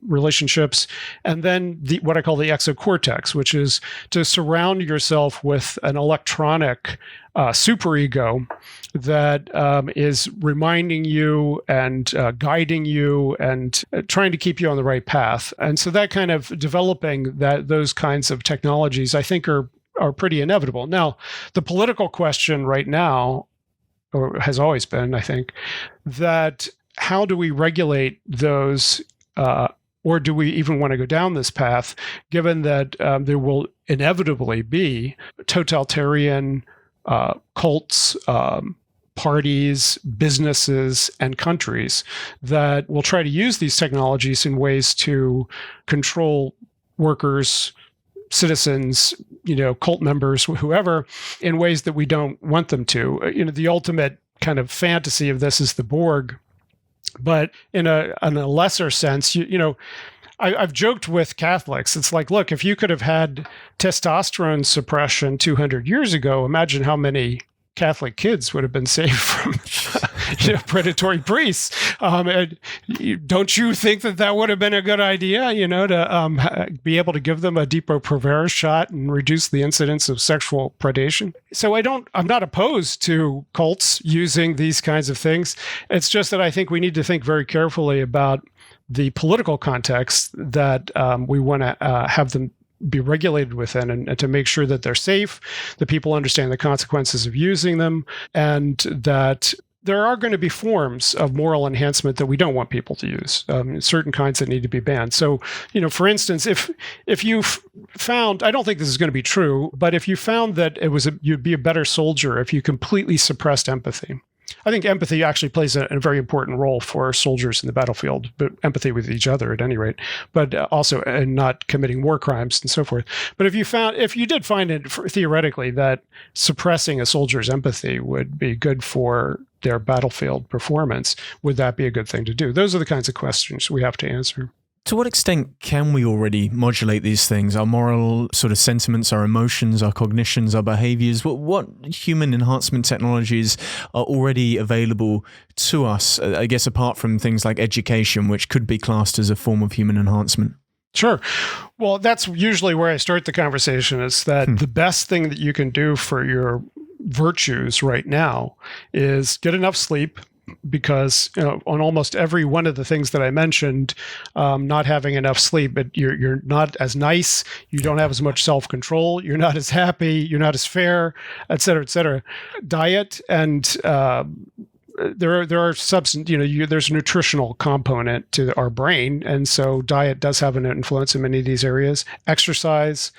relationships, and then what I call the exocortex, which is to surround yourself with an electronic superego that is reminding you and guiding you and trying to keep you on the right path. And so that kind of developing those kinds of technologies, I think, are pretty inevitable. Now, the political question right now, or has always been, I think, that how do we regulate those or do we even want to go down this path, given that there will inevitably be totalitarian cults, parties, businesses, and countries that will try to use these technologies in ways to control workers, citizens, cult members, whoever, in ways that we don't want them to. The ultimate kind of fantasy of this is the Borg. But in a lesser sense, I've joked with Catholics. It's like, look, if you could have had testosterone suppression 200 years ago, imagine how many Catholic kids would have been saved from predatory priests. Don't you think that would have been a good idea, to be able to give them a Depo-Provera shot and reduce the incidence of sexual predation? So I'm not opposed to cults using these kinds of things. It's just that I think we need to think very carefully about the political context that we want to have them be regulated within, and to make sure that they're safe, that people understand the consequences of using them, and that there are going to be forms of moral enhancement that we don't want people to use, certain kinds that need to be banned. So, for instance, if you found, I don't think this is going to be true, but if you found that you'd be a better soldier if you completely suppressed empathy. I think empathy actually plays a very important role for soldiers in the battlefield, but empathy with each other at any rate, but also in not committing war crimes and so forth. But if you did find it theoretically that suppressing a soldier's empathy would be good for their battlefield performance, would that be a good thing to do? Those are the kinds of questions we have to answer. To what extent can we already modulate these things? Our moral sort of sentiments, our emotions, our cognitions, our behaviors? What human enhancement technologies are already available to us, I guess, apart from things like education, which could be classed as a form of human enhancement? Sure. Well, that's usually where I start the conversation, is that the best thing that you can do for your virtues right now is get enough sleep, because on almost every one of the things that I mentioned, not having enough sleep, but you're not as nice, you don't have as much self-control, you're not as happy, you're not as fair, et cetera, et cetera. Diet and there are substance, there's a nutritional component to our brain. And so diet does have an influence in many of these areas, exercise.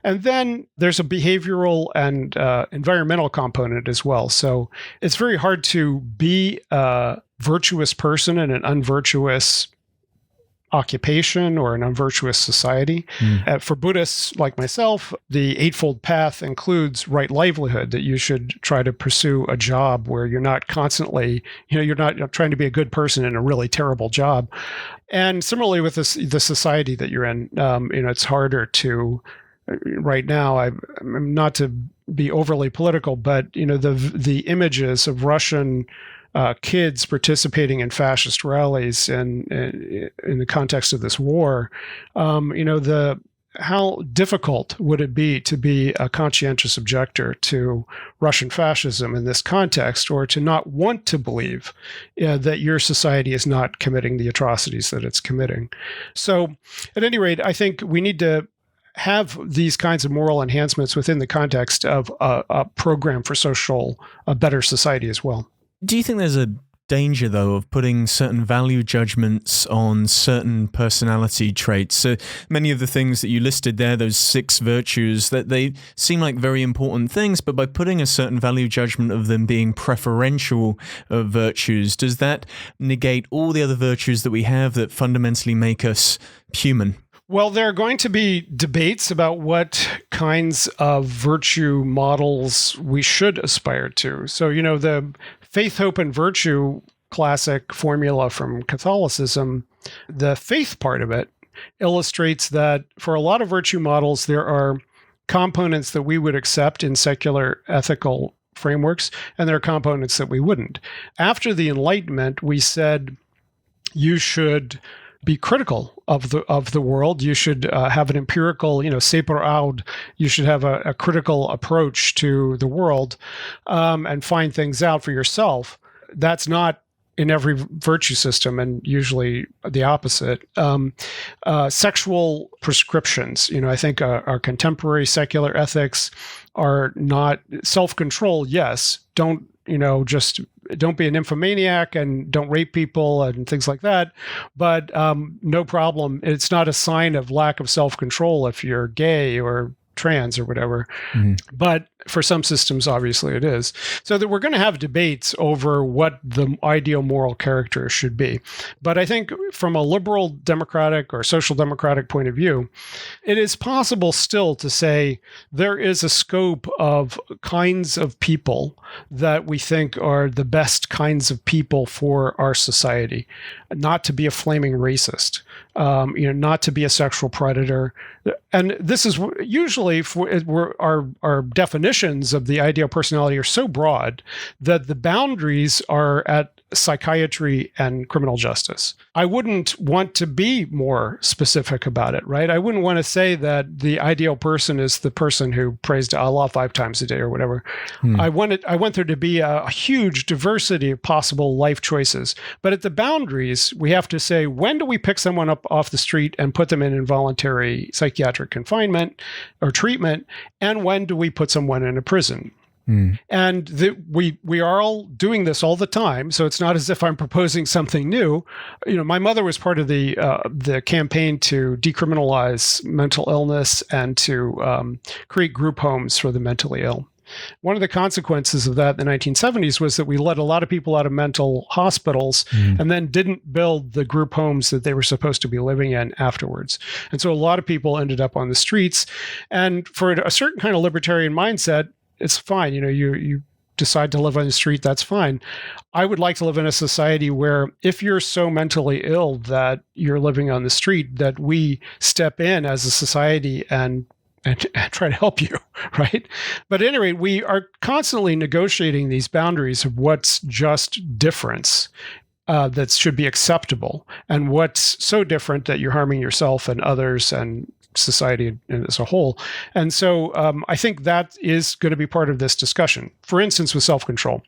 And then there's a behavioral and environmental component as well. So it's very hard to be a virtuous person in an unvirtuous occupation or an unvirtuous society. For Buddhists like myself, the Eightfold Path includes right livelihood, that you should try to pursue a job where you're not constantly, you're not trying to be a good person in a really terrible job. And similarly with the society that you're in, it's harder to, right now, I'm not to be overly political, but the images of Russian kids participating in fascist rallies and in the context of this war, how difficult would it be to be a conscientious objector to Russian fascism in this context, or to not want to believe that your society is not committing the atrocities that it's committing? So, at any rate, I think we need to have these kinds of moral enhancements within the context of a program for a better society as well. Do you think there's a danger, though, of putting certain value judgments on certain personality traits? So many of the things that you listed there, those 6 virtues, that they seem like very important things, but by putting a certain value judgment of them being preferential virtues, does that negate all the other virtues that we have that fundamentally make us human? Well, there are going to be debates about what kinds of virtue models we should aspire to. So, the faith, hope, and virtue classic formula from Catholicism, the faith part of it illustrates that for a lot of virtue models, there are components that we would accept in secular ethical frameworks, and there are components that we wouldn't. After the Enlightenment, we said you should be critical of the world. You should have an empirical, saper aud. You should have a critical approach to the world and find things out for yourself. That's not in every virtue system, and usually the opposite. Sexual prescriptions. I think our contemporary secular ethics are not self-control. Yes, don't be a nymphomaniac and don't rape people and things like that. But no problem. It's not a sign of lack of self-control if you're gay or trans or whatever. But for some systems, obviously it is. So that we're going to have debates over what the ideal moral character should be. But I think from a liberal democratic or social democratic point of view, it is possible still to say there is a scope of kinds of people that we think are the best kinds of people for our society. Not to be a flaming racist, not to be a sexual predator. And this is usually our definitions of the ideal personality are so broad that the boundaries are at psychiatry and criminal justice. I wouldn't want to be more specific about it, right? I wouldn't want to say that the ideal person is the person who prays to Allah 5 times a day or whatever. I want there to be a huge diversity of possible life choices. But at the boundaries, we have to say, when do we pick someone up off the street and put them in involuntary psychiatric confinement or treatment? And when do we put someone in a prison? And we are all doing this all the time, so it's not as if I'm proposing something new. My mother was part of the campaign to decriminalize mental illness and to create group homes for the mentally ill. One of the consequences of that in the 1970s was that we let a lot of people out of mental hospitals and then didn't build the group homes that they were supposed to be living in afterwards. And so a lot of people ended up on the streets. And for a certain kind of libertarian mindset, it's fine. You decide to live on the street, that's fine. I would like to live in a society where if you're so mentally ill that you're living on the street, that we step in as a society and try to help you, right? But at any rate, we are constantly negotiating these boundaries of what's just difference that should be acceptable and what's so different that you're harming yourself and others and society as a whole. And so I think that is going to be part of this discussion. For instance, with self-control.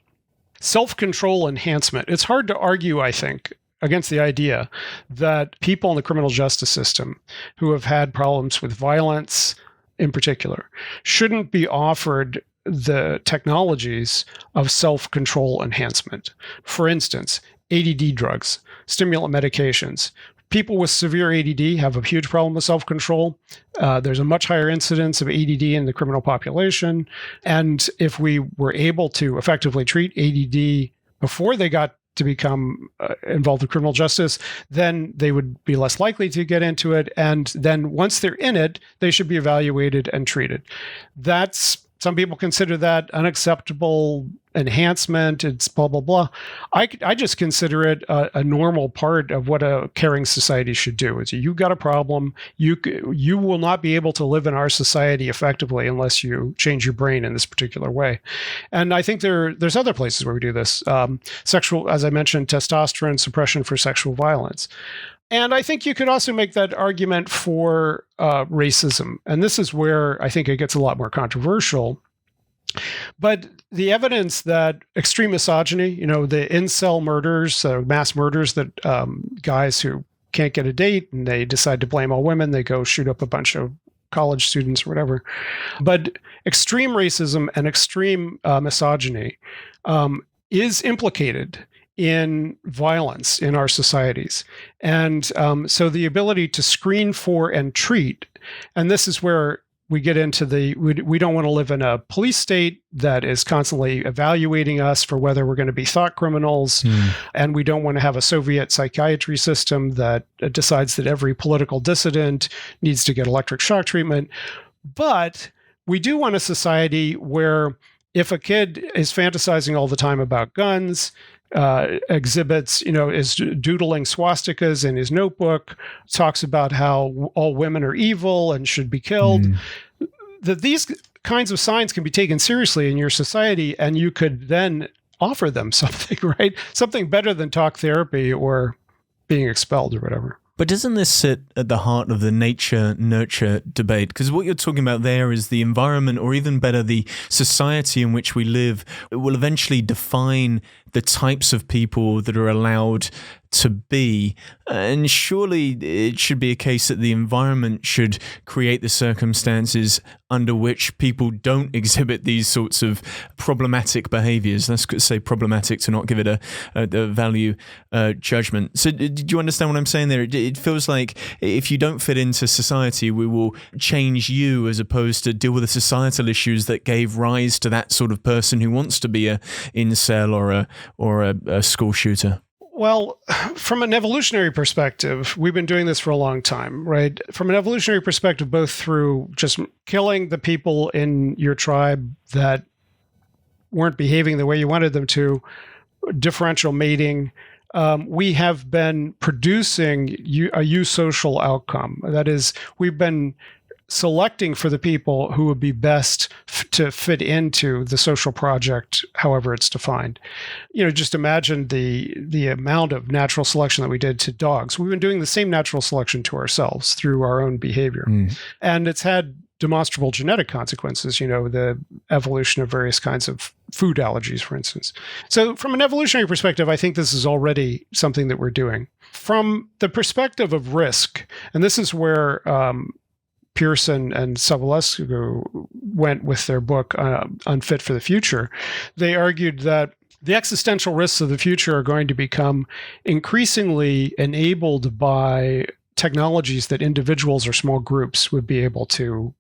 self-control enhancement. It's hard to argue, I think, against the idea that people in the criminal justice system who have had problems with violence in particular shouldn't be offered the technologies of self-control enhancement. For instance, ADD drugs, stimulant medications. People with severe ADD have a huge problem with self-control. There's a much higher incidence of ADD in the criminal population. And if we were able to effectively treat ADD before they got to become involved in criminal justice, then they would be less likely to get into it. And then once they're in it, they should be evaluated and treated. Some people consider that unacceptable enhancement. It's blah, blah, blah. I just consider it a normal part of what a caring society should do. Is you've got a problem, you will not be able to live in our society effectively unless you change your brain in this particular way. And I think there's other places where we do this. Sexual, as I mentioned, testosterone suppression for sexual violence. And I think you could also make that argument for racism. And this is where I think it gets a lot more controversial. But the evidence that extreme misogyny, the incel murders, mass murders that guys who can't get a date and they decide to blame all women, they go shoot up a bunch of college students or whatever. But extreme racism and extreme misogyny is implicated in violence in our societies. And so the ability to screen for and treat, and this is where we get into we don't want to live in a police state that is constantly evaluating us for whether we're going to be thought criminals. And we don't want to have a Soviet psychiatry system that decides that every political dissident needs to get electric shock treatment. But we do want a society where if a kid is fantasizing all the time about guns, exhibits, is doodling swastikas in his notebook, talks about how all women are evil and should be killed, that these kinds of signs can be taken seriously in your society, and you could then offer them something, right? Something better than talk therapy or being expelled or whatever. But doesn't this sit at the heart of the nature-nurture debate? Because what you're talking about there is the environment, or even better, the society in which we live. It will eventually define the types of people that are allowed to be. And surely it should be a case that the environment should create the circumstances under which people don't exhibit these sorts of problematic behaviors. Let's say problematic to not give it a value judgment. So did you understand what I'm saying there? It feels like if you don't fit into society, we will change you as opposed to deal with the societal issues that gave rise to that sort of person who wants to be a incel or a school shooter. Well, from an evolutionary perspective, we've been doing this for a long time, right? From an evolutionary perspective, both through just killing the people in your tribe that weren't behaving the way you wanted them to, differential mating, we have been producing a eusocial outcome. That is, we've been selecting for the people who would be best to fit into the social project, however it's defined. Just imagine the amount of natural selection that we did to dogs. We've been doing the same natural selection to ourselves through our own behavior. And it's had demonstrable genetic consequences, the evolution of various kinds of food allergies, for instance. So from an evolutionary perspective, I think this is already something that we're doing. From the perspective of risk, and this is where Pearson and Sociologist went with their book Unfit for the Future, they argued that the existential risks of the future are going to become increasingly enabled by technologies that individuals or small groups would be able to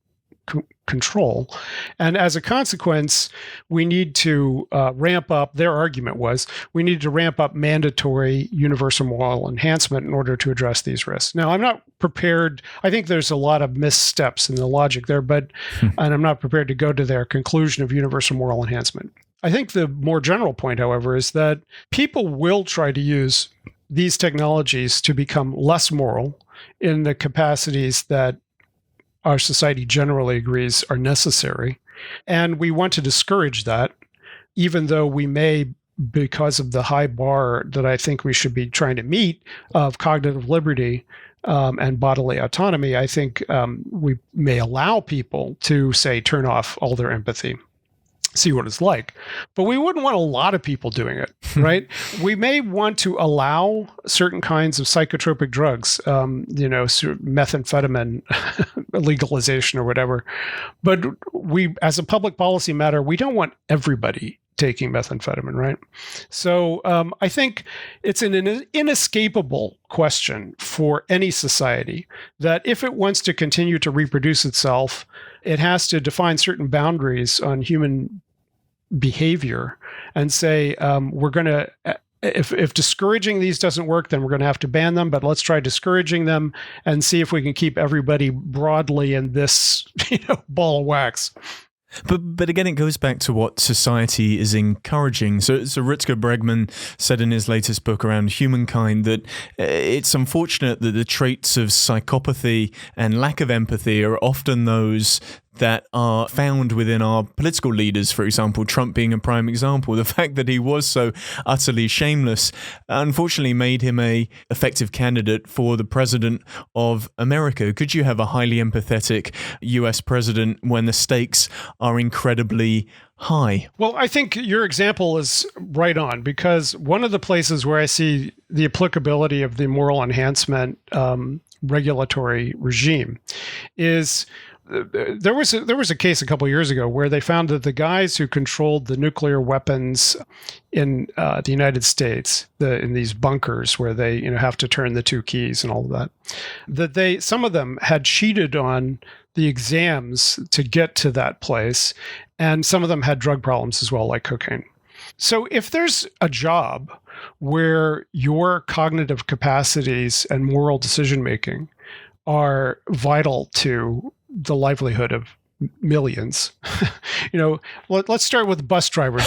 control. And as a consequence, we need to ramp up, their argument was, we need to ramp up mandatory universal moral enhancement in order to address these risks. Now, I'm not prepared, I think there's a lot of missteps in the logic there, and I'm not prepared to go to their conclusion of universal moral enhancement. I think the more general point, however, is that people will try to use these technologies to become less moral in the capacities that our society generally agrees are necessary. And we want to discourage that, even though we may, because of the high bar that I think we should be trying to meet of cognitive liberty and bodily autonomy, I think we may allow people to, say, turn off all their empathy. see what it's like. But we wouldn't want a lot of people doing it, right? We may want to allow certain kinds of psychotropic drugs, methamphetamine legalization or whatever. But we, as a public policy matter, we don't want everybody taking methamphetamine, right? So I think it's an inescapable question for any society that if it wants to continue to reproduce itself, it has to define certain boundaries on human behavior and say, we're going to, if discouraging these doesn't work, then we're going to have to ban them, but let's try discouraging them and see if we can keep everybody broadly in this, ball of wax. But again, it goes back to what society is encouraging. So Rutger Bregman said in his latest book around humankind that it's unfortunate that the traits of psychopathy and lack of empathy are often those that are found within our political leaders, for example, Trump being a prime example. The fact that he was so utterly shameless, unfortunately, made him an effective candidate for the president of America. Could you have a highly empathetic US president when the stakes are incredibly high? Well, I think your example is right on, because one of the places where I see the applicability of the moral enhancement regulatory regime is there was a case a couple of years ago where they found that the guys who controlled the nuclear weapons in the United States, in these bunkers where they have to turn the two keys and all of that some of them had cheated on the exams to get to that place, and some of them had drug problems as well, like cocaine. So if there's a job where your cognitive capacities and moral decision making are vital to the livelihood of millions, let's start with bus drivers.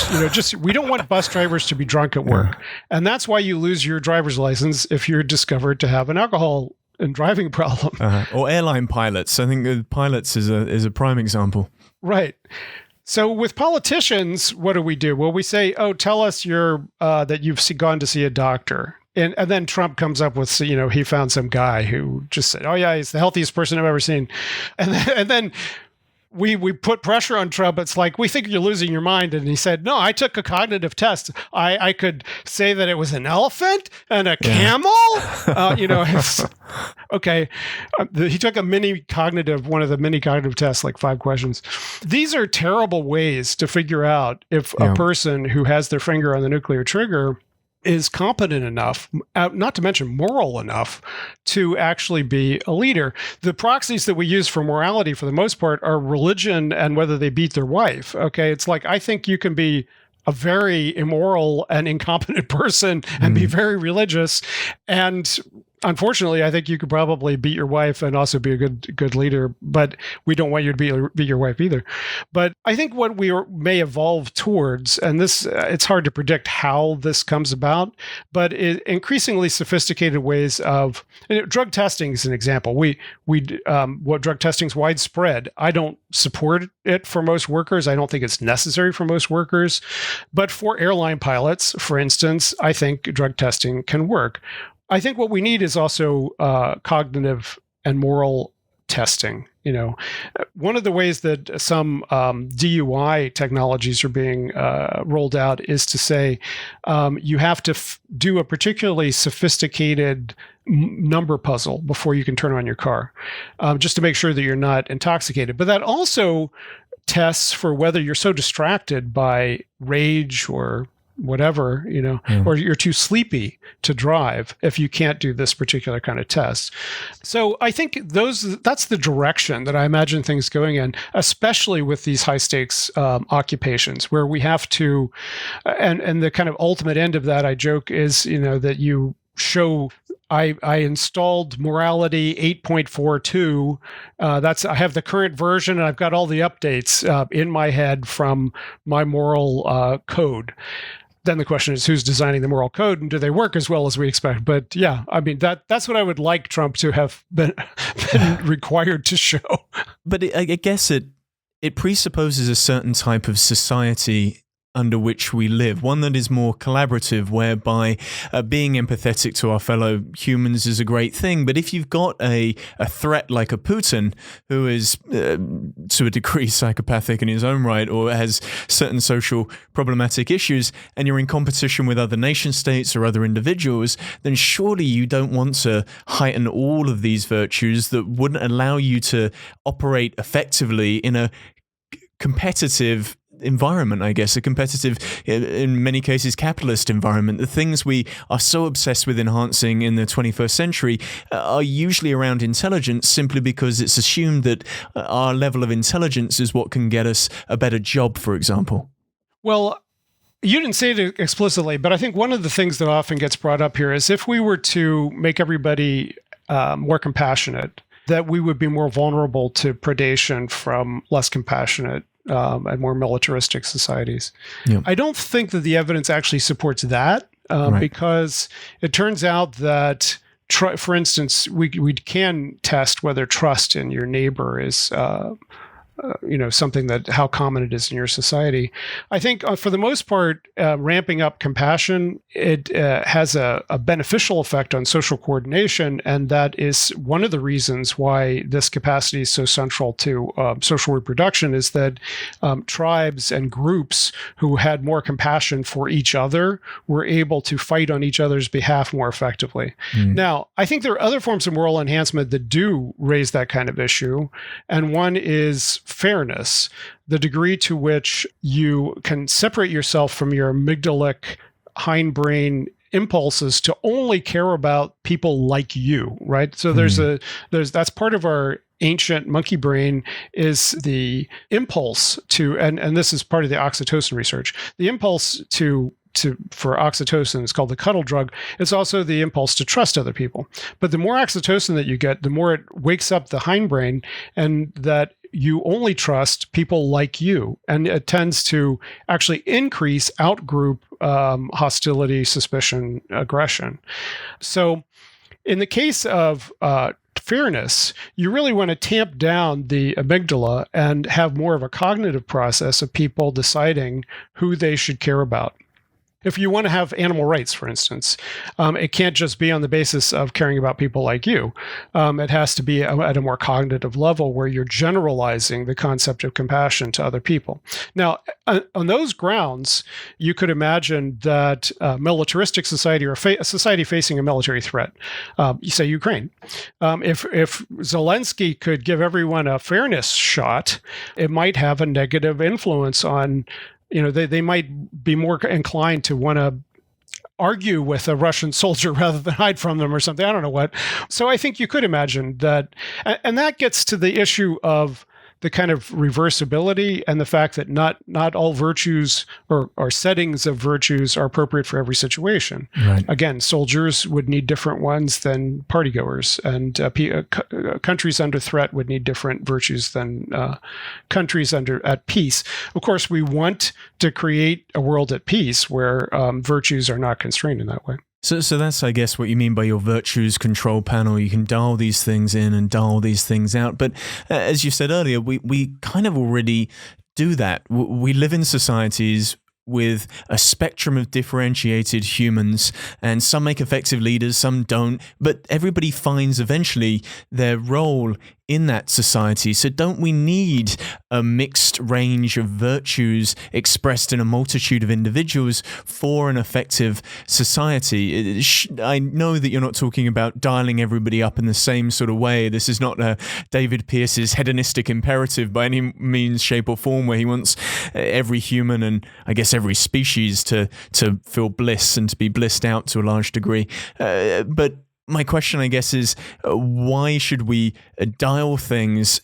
We don't want bus drivers to be drunk at work. Yeah. And that's why you lose your driver's license if you're discovered to have an alcohol and driving problem. Or airline pilots. I think pilots is a prime example. Right. So with politicians, what do? Well, we say, tell us that you've gone to see a doctor. And then Trump comes up with, he found some guy who just said, oh, yeah, he's the healthiest person I've ever seen. And then we put pressure on Trump. It's like, we think you're losing your mind. And he said, no, I took a cognitive test. I could say that it was an elephant and a camel. Okay. He took one of the mini cognitive tests, like 5 questions. These are terrible ways to figure out if a person who has their finger on the nuclear trigger is competent enough, not to mention moral enough, to actually be a leader. The proxies that we use for morality, for the most part, are religion and whether they beat their wife. Okay, it's like, I think you can be a very immoral and incompetent person and be very religious, and unfortunately, I think you could probably beat your wife and also be a good leader, but we don't want you to beat your wife either. But I think what we may evolve towards, and this, it's hard to predict how this comes about, but increasingly sophisticated ways of drug testing is an example. What drug testing is widespread. I don't support it for most workers. I don't think it's necessary for most workers, but for airline pilots, for instance, I think drug testing can work. I think what we need is also cognitive and moral testing. One of the ways that some DUI technologies are being rolled out is to say you have to do a particularly sophisticated number puzzle before you can turn on your car, just to make sure that you're not intoxicated. But that also tests for whether you're so distracted by rage or whatever, or you're too sleepy to drive if you can't do this particular kind of test. So I think that's the direction that I imagine things going in, especially with these high stakes occupations where we have to, and the kind of ultimate end of that, I joke, is, that you show, I installed morality 8.42. I have the current version, and I've got all the updates in my head from my moral code. Then the question is, who's designing the moral code, and do they work as well as we expect? But yeah, I mean, that's what I would like Trump to have been required to show. But I guess it presupposes a certain type of society under which we live, one that is more collaborative, whereby being empathetic to our fellow humans is a great thing. But if you've got a threat like a Putin, who is to a degree psychopathic in his own right, or has certain social problematic issues, and you're in competition with other nation states or other individuals, then surely you don't want to heighten all of these virtues that wouldn't allow you to operate effectively in a competitive environment, I guess, a competitive, in many cases, capitalist environment. The things we are so obsessed with enhancing in the 21st century are usually around intelligence, simply because it's assumed that our level of intelligence is what can get us a better job, for example. Well, you didn't say it explicitly, but I think one of the things that often gets brought up here is if we were to make everybody more compassionate, that we would be more vulnerable to predation from less compassionate and more militaristic societies. Yeah. I don't think that the evidence actually supports that because it turns out that, for instance, we can test whether trust in your neighbor is something that how common it is in your society. I think for the most part, ramping up compassion, it has a beneficial effect on social coordination. And that is one of the reasons why this capacity is so central to social reproduction, is that tribes and groups who had more compassion for each other were able to fight on each other's behalf more effectively. Now, I think there are other forms of moral enhancement that do raise that kind of issue. And one is fairness, the degree to which you can separate yourself from your amygdalic hindbrain impulses to only care about people like you, right? So that's part of our ancient monkey brain, is the impulse to, and this is part of the oxytocin research, the impulse for oxytocin is called the cuddle drug. It's also the impulse to trust other people. But the more oxytocin that you get, the more it wakes up the hindbrain, and that you only trust people like you. And it tends to actually increase outgroup hostility, suspicion, aggression. So in the case of fairness, you really want to tamp down the amygdala and have more of a cognitive process of people deciding who they should care about. If you want to have animal rights, for instance, it can't just be on the basis of caring about people like you. It has to be at a more cognitive level where you're generalizing the concept of compassion to other people. Now, on those grounds, you could imagine that a militaristic society, or a society facing a military threat, you say Ukraine, if Zelensky could give everyone a fairness shot, it might have a negative influence on, they might be more inclined to want to argue with a Russian soldier rather than hide from them or something. I don't know what. So I think you could imagine that. And that gets to the issue of the kind of reversibility and the fact that not all virtues or settings of virtues are appropriate for every situation. Right. Again, soldiers would need different ones than partygoers, and countries under threat would need different virtues than countries at peace. Of course, we want to create a world at peace where virtues are not constrained in that way. So that's, I guess, what you mean by your virtues control panel. You can dial these things in and dial these things out. But as you said earlier, we kind of already do that. We live in societies with a spectrum of differentiated humans, and some make effective leaders, some don't, but everybody finds eventually their role in that society. So don't we need a mixed range of virtues expressed in a multitude of individuals for an effective society? I know that you're not talking about dialing everybody up in the same sort of way. This is not David Pearce's hedonistic imperative by any means, shape or form, where he wants every human and I guess every species to feel bliss and to be blissed out to a large degree. But my question, I guess, is why should we dial things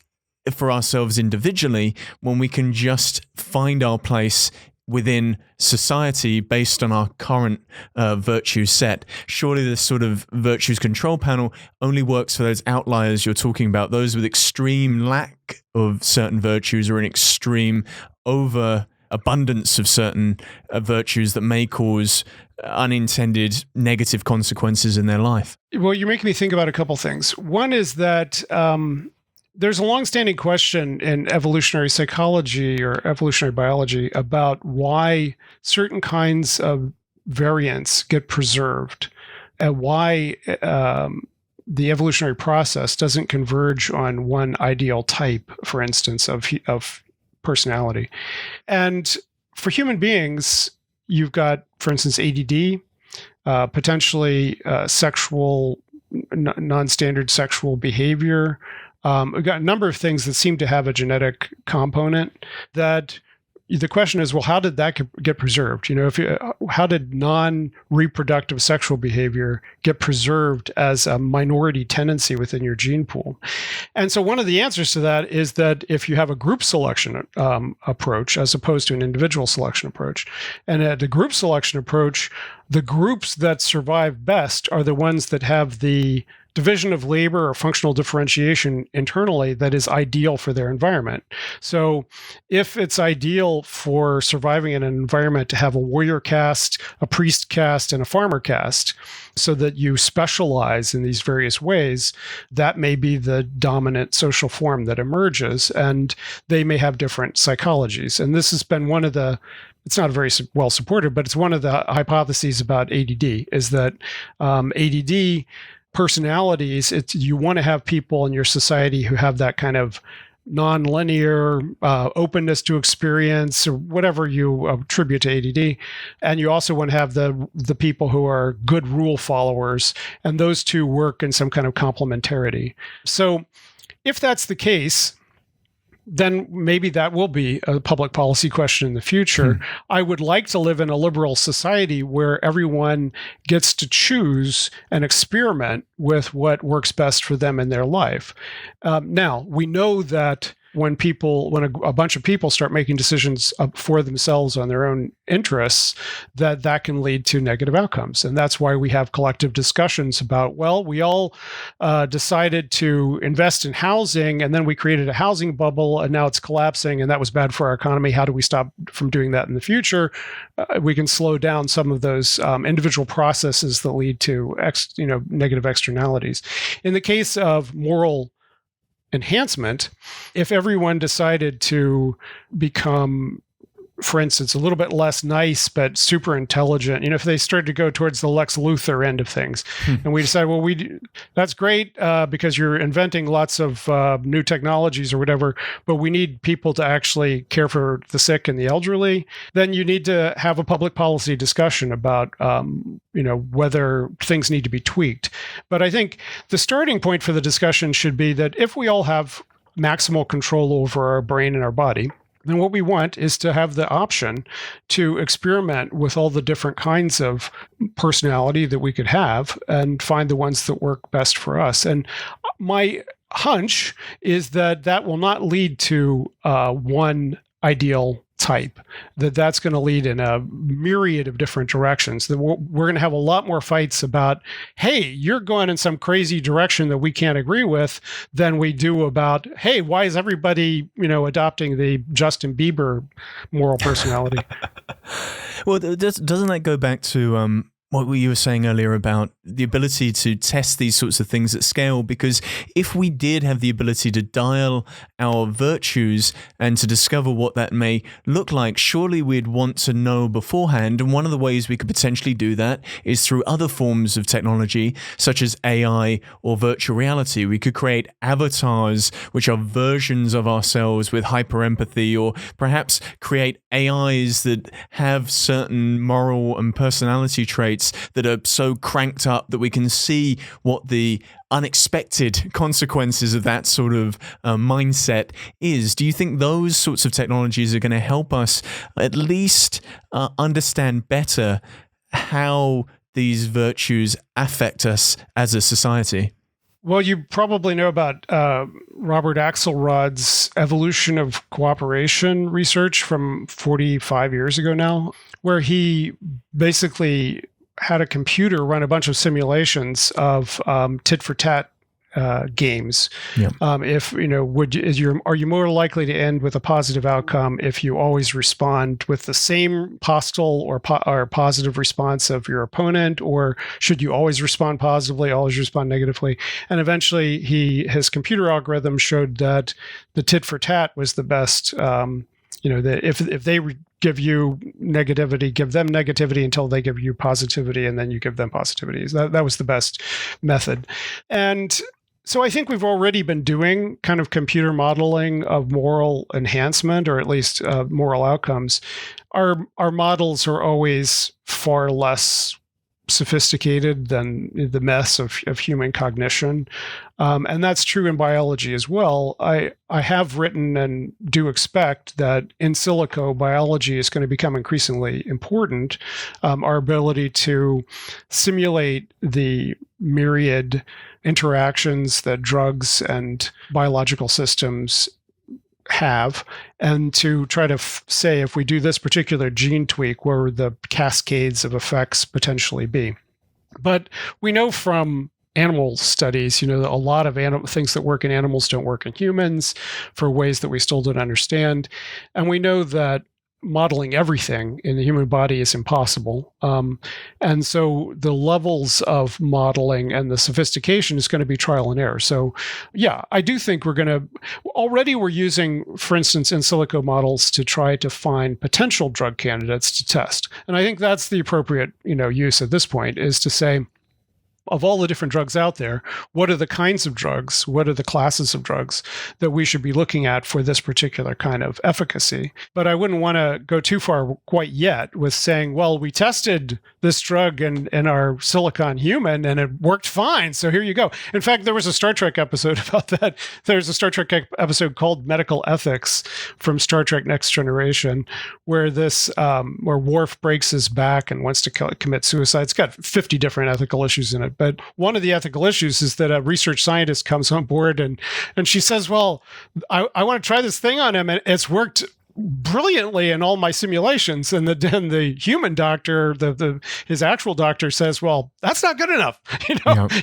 for ourselves individually when we can just find our place within society based on our current virtue set? Surely this sort of virtues control panel only works for those outliers you're talking about, those with extreme lack of certain virtues or an extreme overabundance of certain virtues that may cause unintended negative consequences in their life. Well, you're making me think about a couple things. One is that There's a longstanding question in evolutionary psychology or evolutionary biology about why certain kinds of variants get preserved and why the evolutionary process doesn't converge on one ideal type, for instance, of personality. And for human beings, you've got, for instance, ADD, potentially sexual, non-standard sexual behavior. We've got a number of things that seem to have a genetic component that the question is, well, how did that get preserved? How did non-reproductive sexual behavior get preserved as a minority tendency within your gene pool? And so one of the answers to that is that if you have a group selection approach as opposed to an individual selection approach, and at the group selection approach, the groups that survive best are the ones that have the division of labor or functional differentiation internally that is ideal for their environment. So if it's ideal for surviving in an environment to have a warrior caste, a priest caste, and a farmer caste, so that you specialize in these various ways, that may be the dominant social form that emerges, and they may have different psychologies. And this has been one of the, it's not very well supported, but it's one of the hypotheses about ADD, is that ADD personalities, you want to have people in your society who have that kind of non-linear openness to experience, or whatever you attribute to ADD. And you also want to have the people who are good rule followers, and those two work in some kind of complementarity. So if that's the case, then maybe that will be a public policy question in the future. I would like to live in a liberal society where everyone gets to choose and experiment with what works best for them in their life. Now, we know that when a bunch of people start making decisions for themselves on their own interests, that can lead to negative outcomes. And that's why we have collective discussions about, well, we all decided to invest in housing, and then we created a housing bubble, and now it's collapsing, and that was bad for our economy. How do we stop from doing that in the future? We can slow down some of those individual processes that lead to negative externalities. In the case of moral enhancement, if everyone decided to become, for instance, a little bit less nice but super intelligent, if they started to go towards the Lex Luthor end of things, and we decide, well, that's great because you're inventing lots of new technologies or whatever, but we need people to actually care for the sick and the elderly, then you need to have a public policy discussion about whether things need to be tweaked. But I think the starting point for the discussion should be that if we all have maximal control over our brain and our body, then what we want is to have the option to experiment with all the different kinds of personality that we could have and find the ones that work best for us. And my hunch is that will not lead to one ideal type, that's going to lead in a myriad of different directions. That we're going to have a lot more fights about, hey, you're going in some crazy direction that we can't agree with, than we do about, hey, why is everybody, adopting the Justin Bieber moral personality? Well, doesn't that go back to what you were saying earlier about the ability to test these sorts of things at scale? Because if we did have the ability to dial our virtues and to discover what that may look like, surely we'd want to know beforehand. And one of the ways we could potentially do that is through other forms of technology, such as AI or virtual reality. We could create avatars, which are versions of ourselves with hyper empathy, or perhaps create AIs that have certain moral and personality traits that are so cranked up that we can see what the unexpected consequences of that sort of mindset is. Do you think those sorts of technologies are going to help us at least understand better how these virtues affect us as a society? Well, you probably know about Robert Axelrod's evolution of cooperation research from 45 years ago now, where he basically had a computer run a bunch of simulations of tit-for-tat games. Yeah. If are you more likely to end with a positive outcome if you always respond with the same hostile or positive response of your opponent, or should you always respond positively, always respond negatively? And eventually, his computer algorithm showed that the tit for tat was the best. That if they give you negativity, give them negativity until they give you positivity, and then you give them positivity. That was the best method. And so I think we've already been doing kind of computer modeling of moral enhancement, or at least moral outcomes. Our models are always far less sophisticated than the mess of human cognition. And that's true in biology as well. I have written and do expect that in silico, biology is going to become increasingly important. Our ability to simulate the myriad interactions that drugs and biological systems have, and to try to say, if we do this particular gene tweak, where would the cascades of effects potentially be? But we know from animal studies, a lot of things that work in animals don't work in humans for ways that we still don't understand. And we know that modeling everything in the human body is impossible. And so the levels of modeling and the sophistication is going to be trial and error. So yeah, I do think we're using, for instance, in silico models to try to find potential drug candidates to test. And I think that's the appropriate, use at this point, is to say, of all the different drugs out there, what are the kinds of drugs, what are the classes of drugs that we should be looking at for this particular kind of efficacy? But I wouldn't want to go too far quite yet with saying, well, we tested this drug in our silicon human and it worked fine, so here you go. In fact, there was a Star Trek episode about that. There's a Star Trek episode called Medical Ethics from Star Trek Next Generation, where where Worf breaks his back and wants to commit suicide. It's got 50 different ethical issues in it. But one of the ethical issues is that a research scientist comes on board and she says, well, I want to try this thing on him, and it's worked brilliantly in all my simulations. And then the human doctor, his actual doctor, says, well, that's not good enough.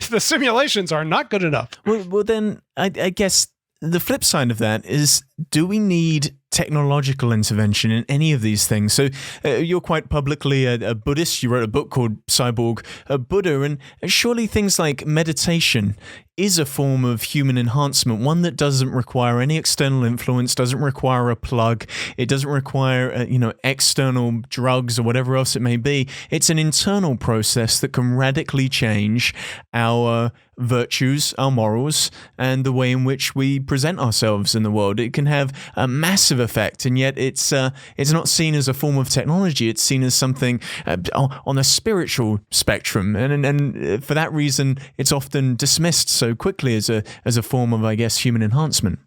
The simulations are not good enough. Well, then I guess the flip side of that is, do we need technological intervention in any of these things? So you're quite publicly a Buddhist. You wrote a book called Cyborg Buddha, and surely things like meditation is a form of human enhancement, one that doesn't require any external influence, doesn't require a plug, it doesn't require external drugs or whatever else it may be. It's an internal process that can radically change our virtues, our morals, and the way in which we present ourselves in the world. It can have a massive effect, and yet it's not seen as a form of technology. It's seen as something on a spiritual spectrum, and for that reason, it's often dismissed so quickly as a form of, I guess, human enhancement.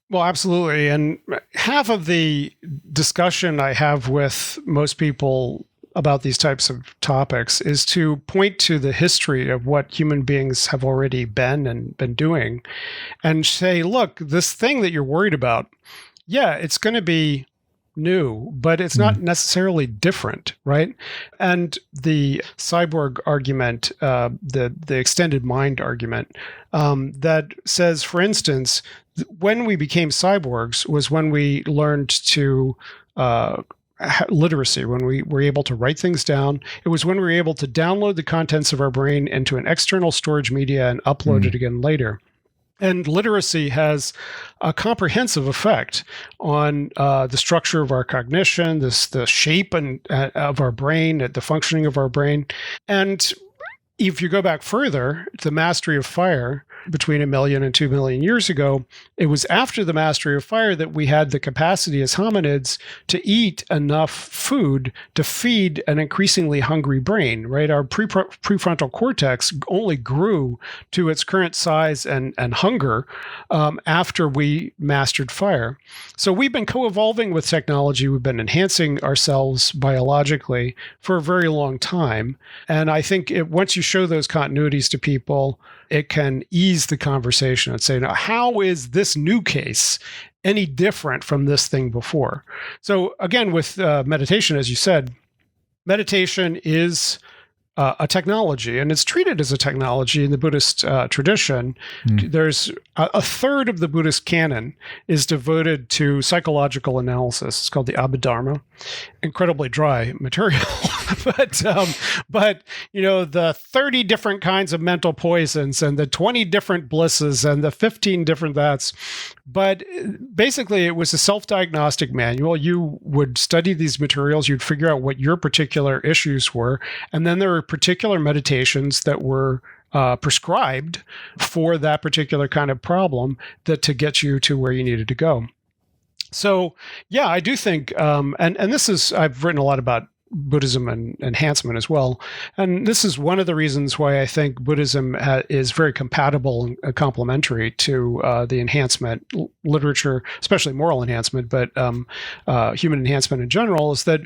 Well, absolutely. And half of the discussion I have with most people about these types of topics is to point to the history of what human beings have already been doing, and say, look, this thing that you're worried about, yeah, it's going to be new, but it's not necessarily different, right? And the cyborg argument, the extended mind argument, that says, for instance, when we became cyborgs was when we learned to literacy, when we were able to write things down. It was when we were able to download the contents of our brain into an external storage media and upload it again later. And literacy has a comprehensive effect on the structure of our cognition, the shape of our brain, the functioning of our brain. And if you go back further, the mastery of fire between 1 million and 2 million years ago, it was after the mastery of fire that we had the capacity as hominids to eat enough food to feed an increasingly hungry brain, right? Our prefrontal cortex only grew to its current size and hunger after we mastered fire. So we've been co-evolving with technology. We've been enhancing ourselves biologically for a very long time. And I think once you show those continuities to people, it can ease the conversation and say, now, how is this new case any different from this thing before? So again, with meditation, as you said, meditation is a technology, and it's treated as a technology in the Buddhist tradition. There's a third of the Buddhist canon is devoted to psychological analysis. It's called the Abhidharma. Incredibly dry material, but the 30 different kinds of mental poisons and the 20 different blisses and the 15 different that's. But basically, it was a self-diagnostic manual. You would study these materials, you'd figure out what your particular issues were, and then there were particular meditations that were prescribed for that particular kind of problem to get you to where you needed to go. So, yeah, I do think, and this is, I've written a lot about Buddhism and enhancement as well. And this is one of the reasons why I think Buddhism is very compatible and complementary to the enhancement literature, especially moral enhancement, but human enhancement in general, is that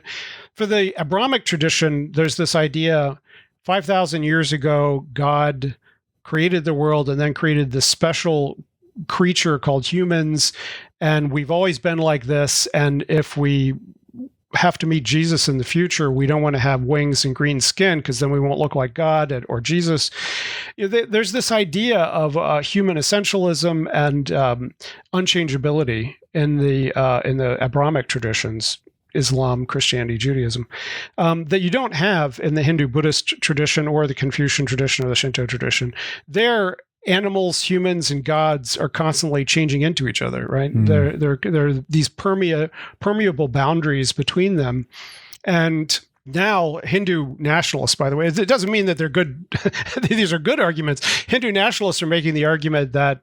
for the Abrahamic tradition, there's this idea 5,000 years ago, God created the world and then created this special creature called humans. And we've always been like this. And if we have to meet Jesus in the future, we don't want to have wings and green skin because then we won't look like God or Jesus. There's this idea of human essentialism and unchangeability in the Abrahamic traditions, Islam, Christianity, Judaism, that you don't have in the Hindu Buddhist tradition or the Confucian tradition or the Shinto tradition. They're animals, humans, and gods are constantly changing into each other, right? There are these permeable boundaries between them. And now Hindu nationalists, by the way, it doesn't mean that they're good. These are good arguments. Hindu nationalists are making the argument that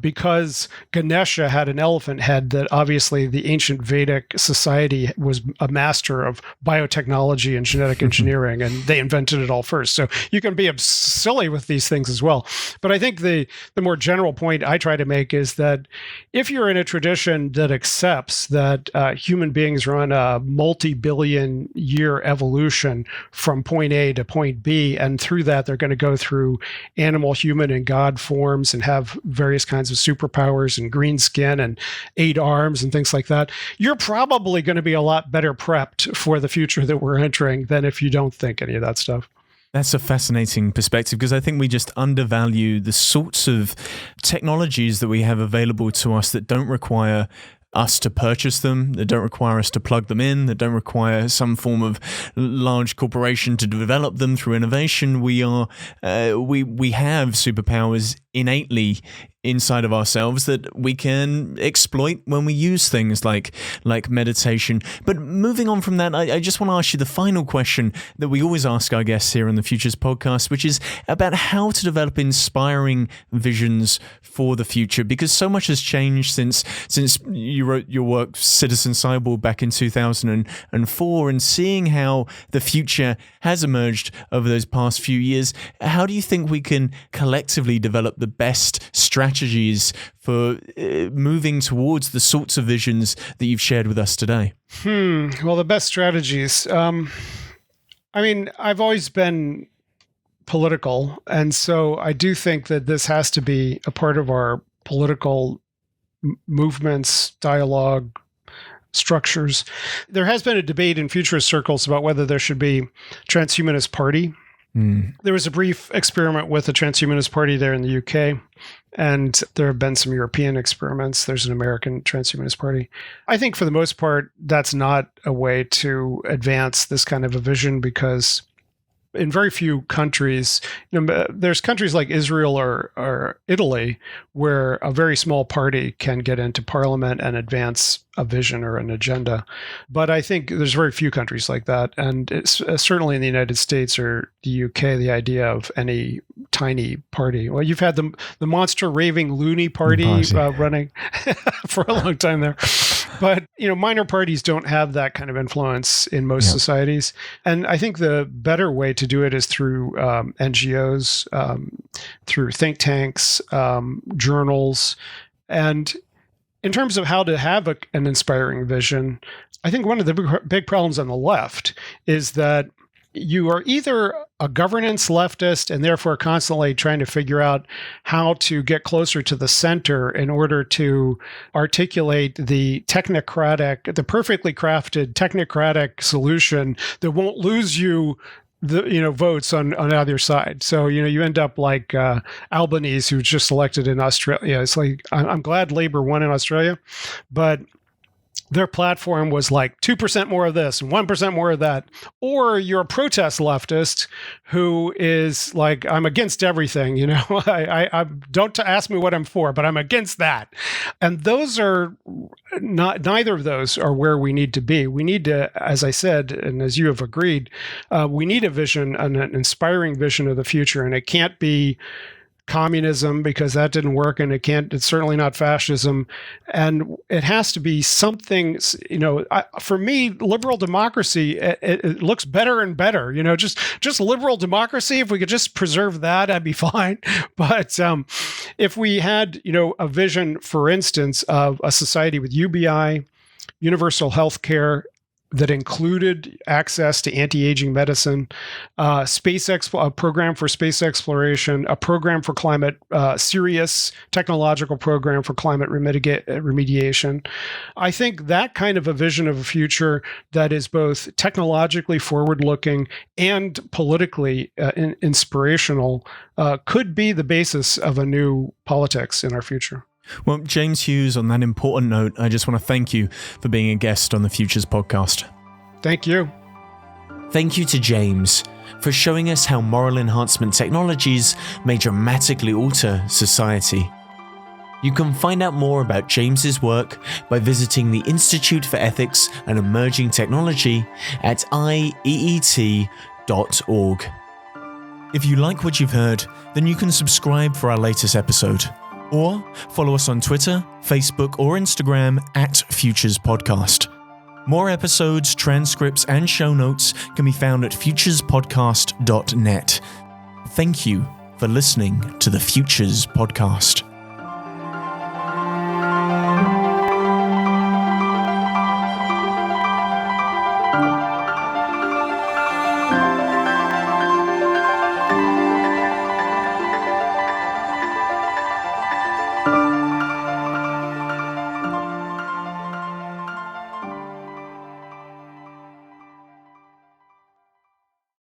because Ganesha had an elephant head, that obviously the ancient Vedic society was a master of biotechnology and genetic engineering, and they invented it all first. So you can be silly with these things as well. But I think the more general point I try to make is that if you're in a tradition that accepts that human beings are on a multi-billion year evolution from point A to point B, and through that they're going to go through animal, human, and God forms and have various kinds of superpowers and green skin and 8 arms and things like that, you're probably going to be a lot better prepped for the future that we're entering than if you don't think any of that stuff. That's a fascinating perspective, because I think we just undervalue the sorts of technologies that we have available to us that don't require us to purchase them, that don't require us to plug them in, that don't require some form of large corporation to develop them through innovation. We have superpowers innately inside of ourselves that we can exploit when we use things like meditation. But moving on from that, I just want to ask you the final question that we always ask our guests here on the Futures podcast, which is about how to develop inspiring visions for the future, because so much has changed since you wrote your work Citizen Cyborg back in 2004, and seeing how the future has emerged over those past few years. How do you think we can collectively develop the best strategies for moving towards the sorts of visions that you've shared with us today? Well, the best strategies. I've always been political, and so I do think that this has to be a part of our political movements, dialogue, structures. There has been a debate in futurist circles about whether there should be transhumanist party. There was a brief experiment with a transhumanist party there in the UK, and there have been some European experiments. There's an American transhumanist party. I think for the most part, that's not a way to advance this kind of a vision, because in very few countries, there's countries like Israel or Italy where a very small party can get into parliament and advance a vision or an agenda. But I think there's very few countries like that. And it's certainly in the United States or the UK, the idea of any tiny party. Well, you've had the monster raving loony party running for a long time there. But, minor parties don't have that kind of influence in most societies. And I think the better way to do it is through NGOs, through think tanks, journals. And in terms of how to have an inspiring vision, I think one of the big problems on the left is that you are either a governance leftist and therefore constantly trying to figure out how to get closer to the center in order to articulate the perfectly crafted technocratic solution that won't lose you the votes on either side. So you end up like Albanese, who's just elected in Australia. It's like I'm glad Labor won in Australia, but their platform was like 2% more of this and 1% more of that. Or you're a protest leftist who is like, I'm against everything, I don't ask me what I'm for, but I'm against that. And those are not, neither of those are where we need to be. We need to, as I said, and as you have agreed, we need a vision, an inspiring vision of the future. And it can't be communism, because that didn't work, and it's certainly not fascism. And it has to be something, for me, liberal democracy, it looks better and better, just liberal democracy. If we could just preserve that, I'd be fine. But if we had, a vision, for instance, of a society with UBI, universal health care, that included access to anti-aging medicine, a program for space exploration, a program for climate, serious technological program for climate remediation. I think that kind of a vision of a future that is both technologically forward-looking and politically inspirational could be the basis of a new politics in our future. Well, James Hughes, on that important note, I just want to thank you for being a guest on the Futures podcast. Thank you. Thank you to James for showing us how moral enhancement technologies may dramatically alter society. You can find out more about James's work by visiting the Institute for Ethics and Emerging Technology at IEET.org. If you like what you've heard, then you can subscribe for our latest episode. Or follow us on Twitter, Facebook, or Instagram at Futures Podcast. More episodes, transcripts, and show notes can be found at futurespodcast.net. Thank you for listening to the Futures Podcast.